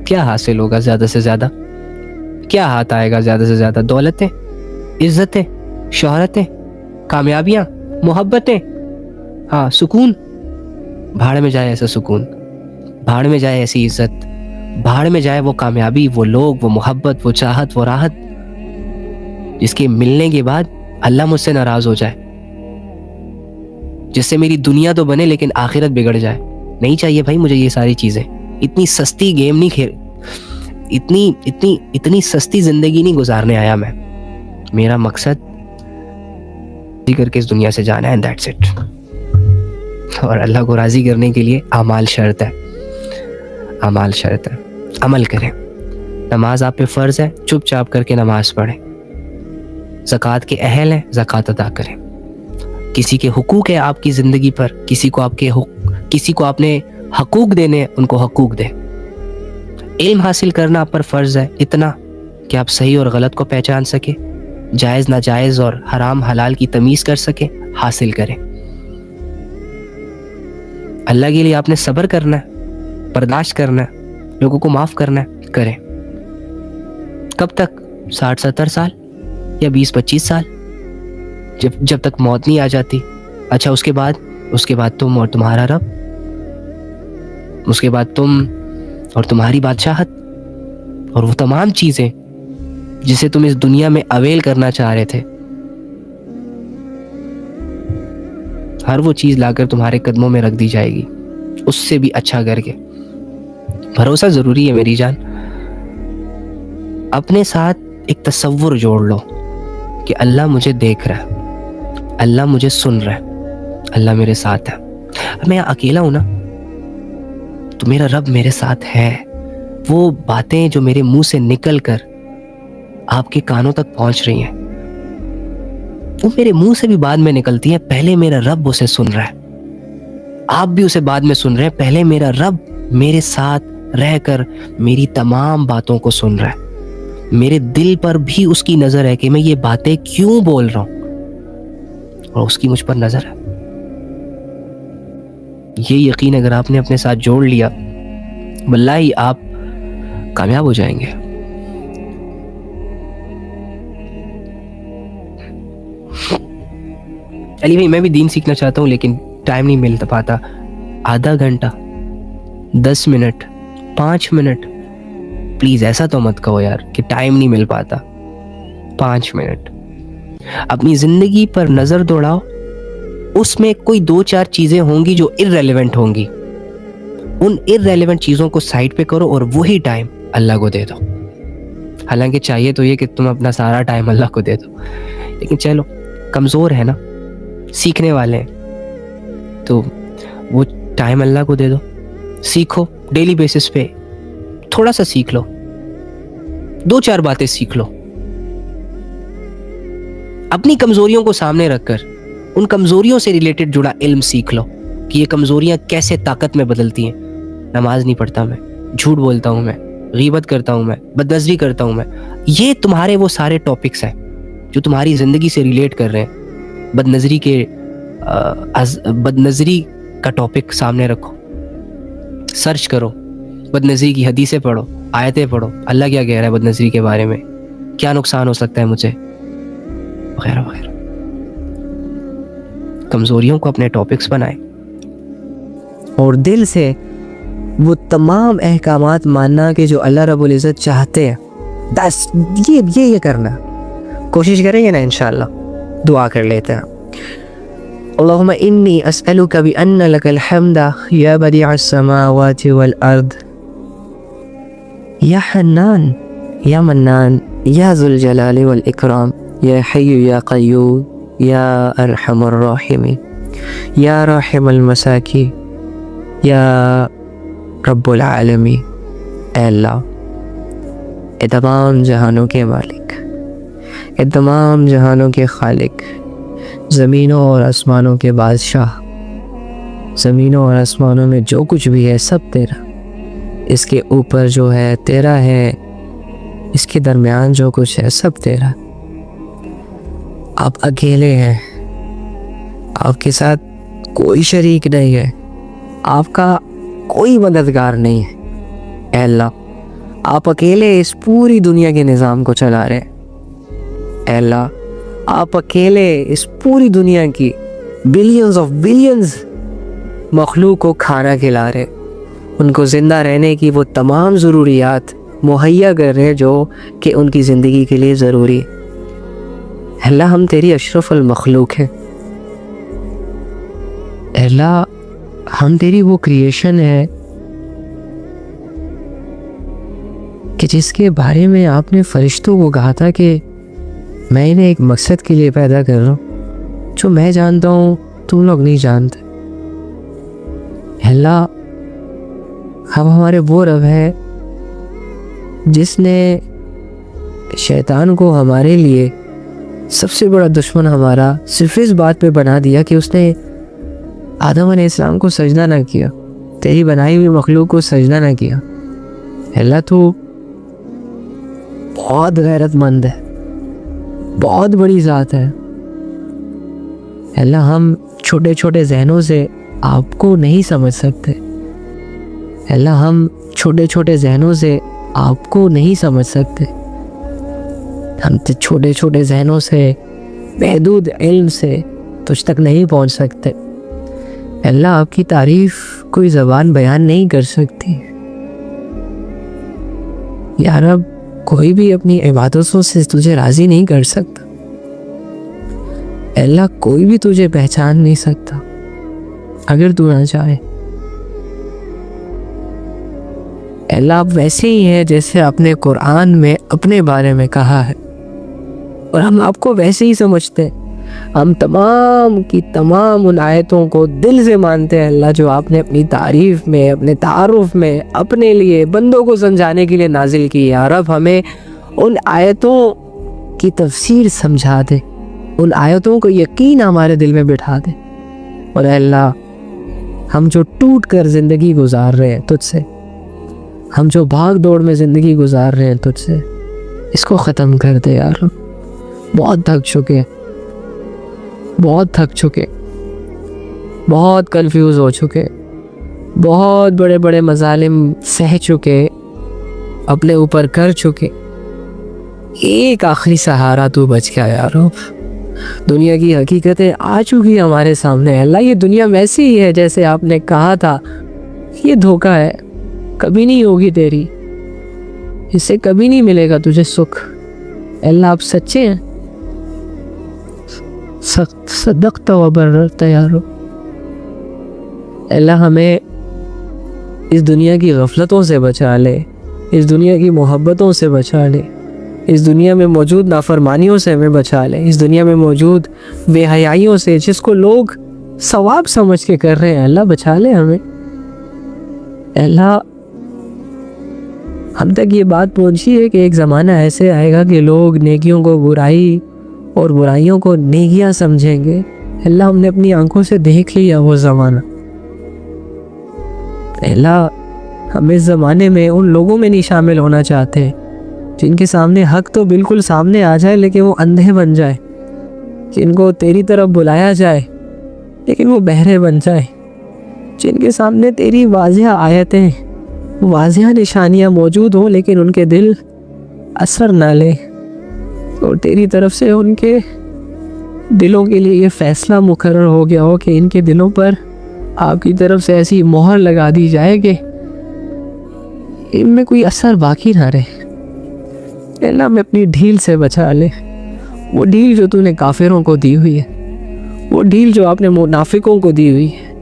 کیا حاصل ہوگا؟ زیادہ سے زیادہ کیا ہاتھ آئے گا؟ زیادہ سے زیادہ دولتیں, عزتیں, شہرتیں, کامیابیاں, محبتیں, ہاں سکون. بھاڑ میں جائے ایسا سکون, بھاڑ میں جائے ایسی عزت, بھاڑ میں جائے وہ کامیابی, وہ لوگ, وہ محبت, وہ چاہت, وہ راحت جس کے ملنے کے بعد اللہ مجھ سے ناراض ہو جائے, جس سے میری دنیا تو بنے لیکن آخرت بگڑ جائے. نہیں چاہیے بھائی مجھے یہ ساری چیزیں. اتنی سستی گیم نہیں کھیل, اتنی سستی زندگی نہیں گزارنے آیا میں. میرا مقصد کر کے اس دنیا سے جانا ہے, دیٹس اٹ. اور اللہ کو راضی کرنے کے لیے اعمال شرط ہے, اعمال شرط ہے. عمل کریں. نماز آپ پہ فرض ہے, چپ چاپ کر کے نماز پڑھیں. زکوٰۃ کے اہل ہیں, زکوٰۃ ادا کریں. کسی کے حقوق ہے آپ کی زندگی پر, کسی کو آپ نے حقوق دینے, ان کو حقوق دیں. علم حاصل کرنا آپ پر فرض ہے, اتنا کہ آپ صحیح اور غلط کو پہچان سکیں, جائز ناجائز اور حرام حلال کی تمیز کر سکیں, حاصل کریں. اللہ کے لیے آپ نے صبر کرنا ہے, برداشت کرنا ہے, لوگوں کو معاف کرنا ہے, کریں. کب تک؟ 60-70 سال یا 20-25 سال, جب تک موت نہیں آ جاتی. اچھا اس کے بعد تم اور تمہارا رب, اس کے بعد تم اور تمہاری بادشاہت, اور وہ تمام چیزیں جسے تم اس دنیا میں اویل کرنا چاہ رہے تھے, ہر وہ چیز لا کر تمہارے قدموں میں رکھ دی جائے گی, اس سے بھی اچھا کر کے. بھروسہ ضروری ہے میری جان. اپنے ساتھ ایک تصور جوڑ لو کہ اللہ مجھے دیکھ رہا ہے, اللہ مجھے سن رہا ہے, اللہ میرے ساتھ ہے. میں اکیلا ہوں نا, تو میرا رب میرے ساتھ ہے. وہ باتیں جو میرے منہ سے نکل کر آپ کے کانوں تک پہنچ رہی ہیں, وہ میرے منہ سے بھی بعد میں نکلتی ہیں. پہلے میرا رب اسے سن رہا ہے, آپ بھی اسے بعد میں سن رہے ہیں. پہلے میرا رب میرے ساتھ رہ کر میری تمام باتوں کو سن رہا ہے. میرے دل پر بھی اس کی نظر ہے کہ میں یہ باتیں کیوں بول رہا ہوں, اور اس کی مجھ پر نظر ہے. یہ یقین اگر آپ نے اپنے ساتھ جوڑ لیا, واللہ آپ کامیاب ہو جائیں گے. علی بھائی میں بھی دین سیکھنا چاہتا ہوں لیکن ٹائم نہیں مل پاتا. آدھا گھنٹہ, 10 منٹ, 5 منٹ, پلیز ایسا تو مت کہو یار کہ ٹائم نہیں مل پاتا. 5 منٹ اپنی زندگی پر نظر دوڑاؤ, اس میں کوئی 2-4 چیزیں ہوں گی جو irrelevant ہوں گی, ان irrelevant چیزوں کو سائڈ پہ کرو اور وہی ٹائم اللہ کو دے دو. حالانکہ چاہیے تو یہ کہ تم اپنا سارا ٹائم اللہ کو دے دو، لیکن چلو کمزور ہے نا، سیکھنے والے ہیں تو وہ ٹائم اللہ کو دے دو، سیکھو ڈیلی بیسس پہ، تھوڑا سا سیکھ لو، 2-4 باتیں سیکھ لو، اپنی کمزوریوں کو سامنے رکھ کر ان کمزوریوں سے ریلیٹڈ جڑا علم سیکھ لو کہ یہ کمزوریاں کیسے طاقت میں بدلتی ہیں۔ نماز نہیں پڑھتا میں، جھوٹ بولتا ہوں میں، غیبت کرتا ہوں میں، بدنظری کرتا ہوں میں، یہ تمہارے وہ سارے ٹاپکس ہیں جو تمہاری زندگی سے ریلیٹ کر رہے ہیں۔ بدنظری کا ٹاپک سامنے رکھو، سرچ کرو، بدنظری کی حدیثیں پڑھو، آیتیں پڑھو، اللہ کیا کہہ رہا ہے بدنظری کے بارے میں، کیا نقصان ہو سکتا ہے مجھے، وغیرہ وغیرہ۔ کمزوریوں کو اپنے ٹاپکس بنائیں اور دل سے وہ تمام احکامات ماننا کہ جو اللہ رب العزت چاہتے ہیں، بس یہ کرنا کوشش کریں گے نا، انشاءاللہ دعا کر لیتے ہیں۔ اللہم انی اسألک بأن لک الحمد یا بدیع السماوات والارض یا حنان یا منان یا ذو الجلال والاکرام یا حی یا قیوم یا ارحم الراحمین یا راحم المساکین یا رب العالمین۔ اے اللہ، اے تمام جہانوں کے مالک، اے تمام جہانوں کے خالق، زمینوں اور آسمانوں کے بادشاہ، زمینوں اور آسمانوں میں جو کچھ بھی ہے سب تیرا، اس کے اوپر جو ہے تیرا ہے، اس کے درمیان جو کچھ ہے سب تیرا۔ آپ اکیلے ہیں، آپ کے ساتھ کوئی شریک نہیں ہے، آپ کا کوئی مددگار نہیں ہے۔ اے اللہ، آپ اکیلے اس پوری دنیا کے نظام کو چلا رہے ہیں۔ اے اللہ، آپ اکیلے اس پوری دنیا کی بلینز مخلوق کو کھانا کھلا رہے، ان کو زندہ رہنے کی وہ تمام ضروریات مہیا کر رہے جو کہ ان کی زندگی کے لیے ضروری ہے۔ اللہ، ہم تیری اشرف المخلوق ہیں۔ اللہ، ہم تیری وہ کریشن ہے کہ جس کے بارے میں آپ نے فرشتوں کو کہا تھا کہ میں انہیں ایک مقصد کے لیے پیدا کر رہا ہوں، جو میں جانتا ہوں تم لوگ نہیں جانتے۔ اللہ، اب ہمارے وہ رب ہے جس نے شیطان کو ہمارے لیے سب سے بڑا دشمن ہمارا صرف اس بات پہ بنا دیا کہ اس نے آدم علیہ السلام کو سجدہ نہ کیا، تیری بنائی ہوئی مخلوق کو سجدہ نہ کیا۔ اللہ، تو بہت غیرت مند ہے، بہت بڑی ذات ہے۔ اللہ، ہم چھوٹے چھوٹے ذہنوں سے آپ کو نہیں سمجھ سکتے۔ اللہ، ہم چھوٹے چھوٹے ذہنوں سے آپ کو نہیں سمجھ سکتے، ہم چھوٹے چھوٹے ذہنوں سے، محدود علم سے تجھ تک نہیں پہنچ سکتے۔ اللہ، آپ کی تعریف کوئی زبان بیان نہیں کر سکتی۔ یا رب، کوئی بھی اپنی عبادتوں سے تجھے راضی نہیں کر سکتا۔ اللہ، کوئی بھی تجھے پہچان نہیں سکتا اگر تو نہ چاہے۔ اللہ، آپ ویسے ہی ہیں جیسے آپ نے قرآن میں اپنے بارے میں کہا ہے، اور ہم آپ کو ویسے ہی سمجھتے ہیں۔ ہم تمام کی تمام ان آیتوں کو دل سے مانتے ہیں اللہ، جو آپ نے اپنی تعریف میں، اپنے تعارف میں اپنے لیے بندوں کو سمجھانے کے لیے نازل کی۔ یا رب، ہمیں ان آیتوں کی تفسیر سمجھا دے، ان آیتوں کو یقین ہمارے دل میں بٹھا دے۔ اور اے اللہ، ہم جو ٹوٹ کر زندگی گزار رہے ہیں تجھ سے، ہم جو بھاگ دوڑ میں زندگی گزار رہے ہیں تجھ سے، اس کو ختم کر دے یا رب۔ بہت تھک چکے، بہت تھک چکے، بہت کنفیوز ہو چکے، بہت بڑے بڑے مظالم سہ چکے، اپنے اوپر کر چکے۔ ایک آخری سہارا تو بچ گیا یا رب۔ دنیا کی حقیقتیں آ چکی ہمارے سامنے۔ اللہ، یہ دنیا ویسی ہی ہے جیسے آپ نے کہا تھا، یہ دھوکہ ہے، کبھی نہیں ہوگی تیری، اس سے کبھی نہیں ملے گا تجھے سکھ۔ اللہ، آپ سچے ہیں، صدقت و بررت یا رب۔ اللہ، ہمیں اس دنیا کی غفلتوں سے بچا لے، اس دنیا کی محبتوں سے بچا لے، اس دنیا میں موجود نافرمانیوں سے ہمیں بچا لے، اس دنیا میں موجود بے حیائیوں سے جس کو لوگ ثواب سمجھ کے کر رہے ہیں، اللہ بچا لے ہمیں۔ اللہ ہم تک یہ بات پہنچی ہے کہ ایک زمانہ ایسے آئے گا کہ لوگ نیکیوں کو برائی اور برائیوں کو نیکیاں سمجھیں گے۔ اللہ ہم نے اپنی آنکھوں سے دیکھ لیا وہ زمانہ۔ اللہ ہم اس زمانے میں ان لوگوں میں نہیں شامل ہونا چاہتے جن کے سامنے حق تو بالکل سامنے آ جائے لیکن وہ اندھے بن جائے، جن کو تیری طرف بلایا جائے لیکن وہ بہرے بن جائے، جن کے سامنے تیری واضح آیتیں، واضح نشانیاں موجود ہوں لیکن ان کے دل اثر نہ لے، اور تیری طرف سے ان کے دلوں کے لیے یہ فیصلہ مقرر ہو گیا ہو کہ ان کے دلوں پر آپ کی طرف سے ایسی مہر لگا دی جائے کہ ان میں کوئی اثر باقی نہ رہے۔ اللہ ہمیں اپنی ڈھیل سے بچا لے، وہ ڈھیل جو تو نے کافروں کو دی ہوئی ہے، وہ ڈھیل جو آپ نے منافقوں کو دی ہوئی ہے،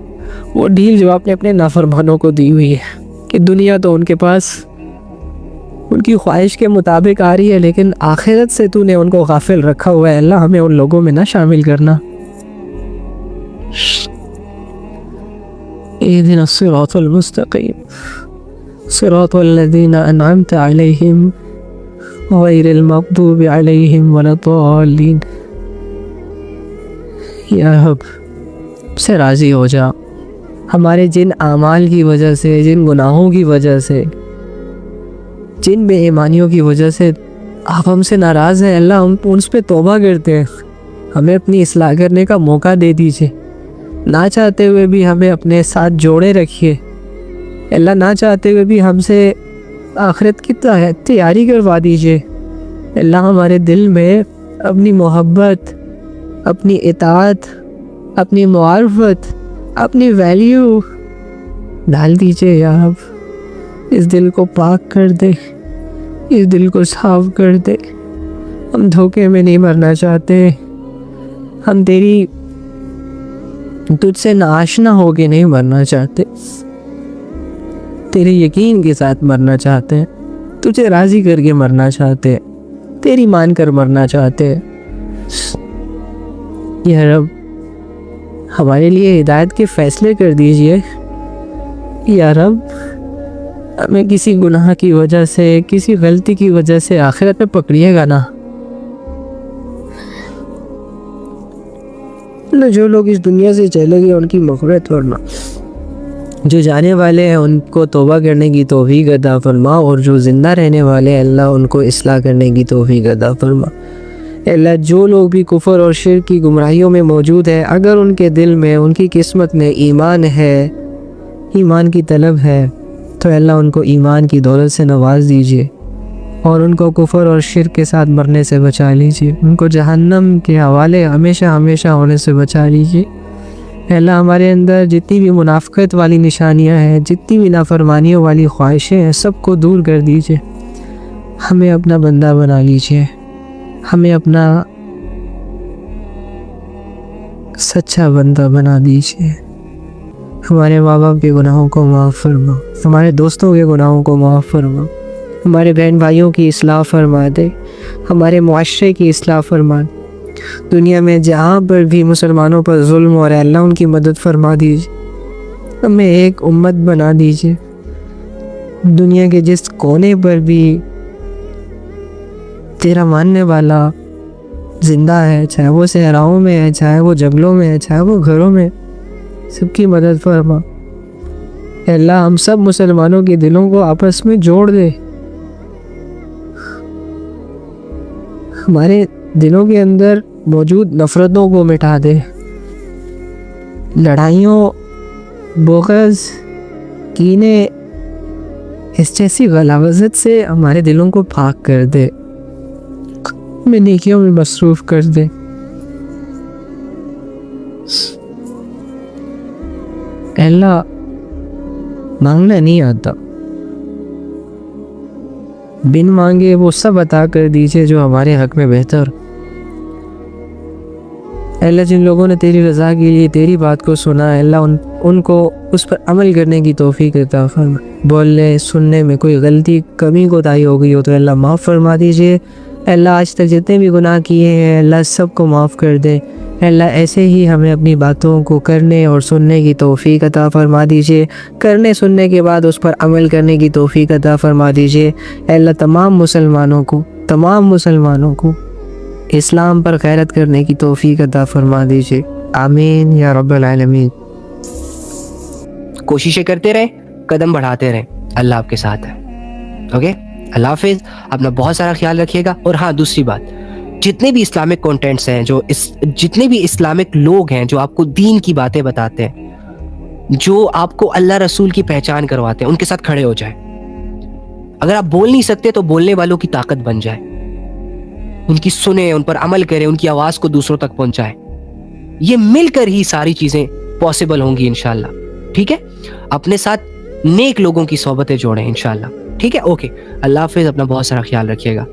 وہ ڈھیل جو آپ نے اپنے نافرمانوں کو دی ہوئی ہے کہ دنیا تو ان کے پاس ان کی خواہش کے مطابق آ رہی ہے لیکن آخرت سے تو نے ان کو غافل رکھا ہوا ہے۔ اللہ ہمیں ان لوگوں میں نہ شامل کرنا۔ اهدنا الصراط المستقيم صراط الذين أنعمت عليهم غير المغضوب عليهم ولا الضالين۔ یا رب سے راضی ہو جا، ہمارے جن اعمال کی وجہ سے، جن گناہوں کی وجہ سے، جن بے ایمانیوں کی وجہ سے آپ ہم سے ناراض ہیں، اللہ ہم اس پہ توبہ کرتے ہیں، ہمیں اپنی اصلاح کرنے کا موقع دے دیجیے۔ نہ چاہتے ہوئے بھی ہمیں اپنے ساتھ جوڑے رکھیے، اللہ نہ چاہتے ہوئے بھی ہم سے آخرت کی تیاری کروا دیجیے۔ اللہ ہمارے دل میں اپنی محبت، اپنی اطاعت، اپنی معرفت، اپنی ویلیو ڈال دیجیے یا رب۔ اس دل کو پاک کر دے، اس دل کو صاف کر دے۔ ہم دھوکے میں نہیں مرنا چاہتے، ہم تجھ سے ناآشنا ہو کے نہیں مرنا چاہتے، تیرے یقین کے ساتھ مرنا چاہتے ہیں، تجھے راضی کر کے مرنا چاہتے ہیں، تیری مان کر مرنا چاہتے ہیں۔ یا رب ہمارے لیے ہدایت کے فیصلے کر دیجئے۔ یا رب ہمیں کسی گناہ کی وجہ سے، کسی غلطی کی وجہ سے آخرت میں پکڑیے گا نا۔ جو لوگ اس دنیا سے چلے گئے ان کی مغفرت فرما، جو جانے والے ہیں ان کو توبہ کرنے کی توفیق عطا فرما، اور جو زندہ رہنے والے ہیں اللہ ان کو اصلاح کرنے کی توفیق عطا فرما۔ اللہ جو لوگ بھی کفر اور شرک کی گمراہیوں میں موجود ہیں، اگر ان کے دل میں، ان کی قسمت میں ایمان ہے، ایمان کی طلب ہے، تو اللہ ان کو ایمان کی دولت سے نواز دیجیے، اور ان کو کفر اور شرک کے ساتھ مرنے سے بچا لیجیے، ان کو جہنم کے حوالے ہمیشہ ہمیشہ ہونے سے بچا لیجیے۔ اللہ ہمارے اندر جتنی بھی منافقت والی نشانیاں ہیں، جتنی بھی نافرمانیوں والی خواہشیں ہیں، سب کو دور کر دیجیے۔ ہمیں اپنا بندہ بنا لیجیے، ہمیں اپنا سچا بندہ بنا دیجیے۔ ہمارے ماں باپ کے گناہوں کو معاف فرما، ہمارے دوستوں کے گناہوں کو معاف فرما، ہمارے بہن بھائیوں کی اصلاح فرما دے، ہمارے معاشرے کی اصلاح فرما دے۔ دنیا میں جہاں پر بھی مسلمانوں پر ظلم ہو رہا ہے اللہ ان کی مدد فرما دیجیے، ہمیں ایک امت بنا دیجیے۔ دنیا کے جس کونے پر بھی تیرا ماننے والا زندہ ہے، چاہے وہ صحراؤں میں ہے، چاہے وہ جنگلوں میں ہے، چاہے وہ گھروں میں، سب کی مدد فرما۔ اے اللہ ہم سب مسلمانوں کے دلوں کو آپس میں جوڑ دے، ہمارے دلوں کے اندر موجود نفرتوں کو مٹا دے، لڑائیوں، بغض، کینے، اس جیسی غلاظت سے ہمارے دلوں کو پاک کر دے، ہمیں نیکیوں میں مصروف کر دے۔ اے اللہ مانگنا نہیں آتا، بن مانگے وہ سب عطا کر دیجئے جو ہمارے حق میں بہتر۔ اے اللہ جن لوگوں نے تیری رضا کے لیے تیری بات کو سنا ہے، اللہ ان کو اس پر عمل کرنے کی توفیق عطا فرما۔ بولنے سننے میں کوئی غلطی کمی کوتاہی ہو گئی ہو تو اللہ معاف فرما دیجئے۔ اللہ آج تک جتنے بھی گناہ کیے ہیں اللہ سب کو معاف کر دے. اللہ ایسے ہی ہمیں اپنی باتوں کو کرنے اور سننے کی توفیق عطا فرما دیجیے, کرنے سننے کے بعد اس پر عمل کرنے کی توفیق عطا فرما دیجیے. اللہ تمام مسلمانوں کو اسلام پر غیرت کرنے کی توفیق عطا فرما دیجیے. آمین یا رب العالمین. کوششیں کرتے رہیں, قدم بڑھاتے رہیں, اللہ آپ کے ساتھ ہے. اوکے, اللہ حافظ. اپنا بہت سارا خیال رکھیے گا. اور ہاں دوسری بات, جتنے بھی اسلامک کانٹینٹس ہیں, جتنے بھی اسلامک لوگ ہیں جو آپ کو دین کی باتیں بتاتے ہیں, جو آپ کو اللہ رسول کی پہچان کرواتے ہیں, ان کے ساتھ کھڑے ہو جائیں. اگر آپ بول نہیں سکتے تو بولنے والوں کی طاقت بن جائے, ان کی سنیں, ان پر عمل کریں, ان کی آواز کو دوسروں تک پہنچائیں. یہ مل کر ہی ساری چیزیں پاسبل ہوں گی انشاءاللہ. ٹھیک ہے, اپنے ساتھ نیک لوگوں کی صحبتیں جوڑیں انشاءاللہ. ٹھیک ہے, اوکے, اللہ حافظ. اپنا بہت سارا خیال رکھیے گا.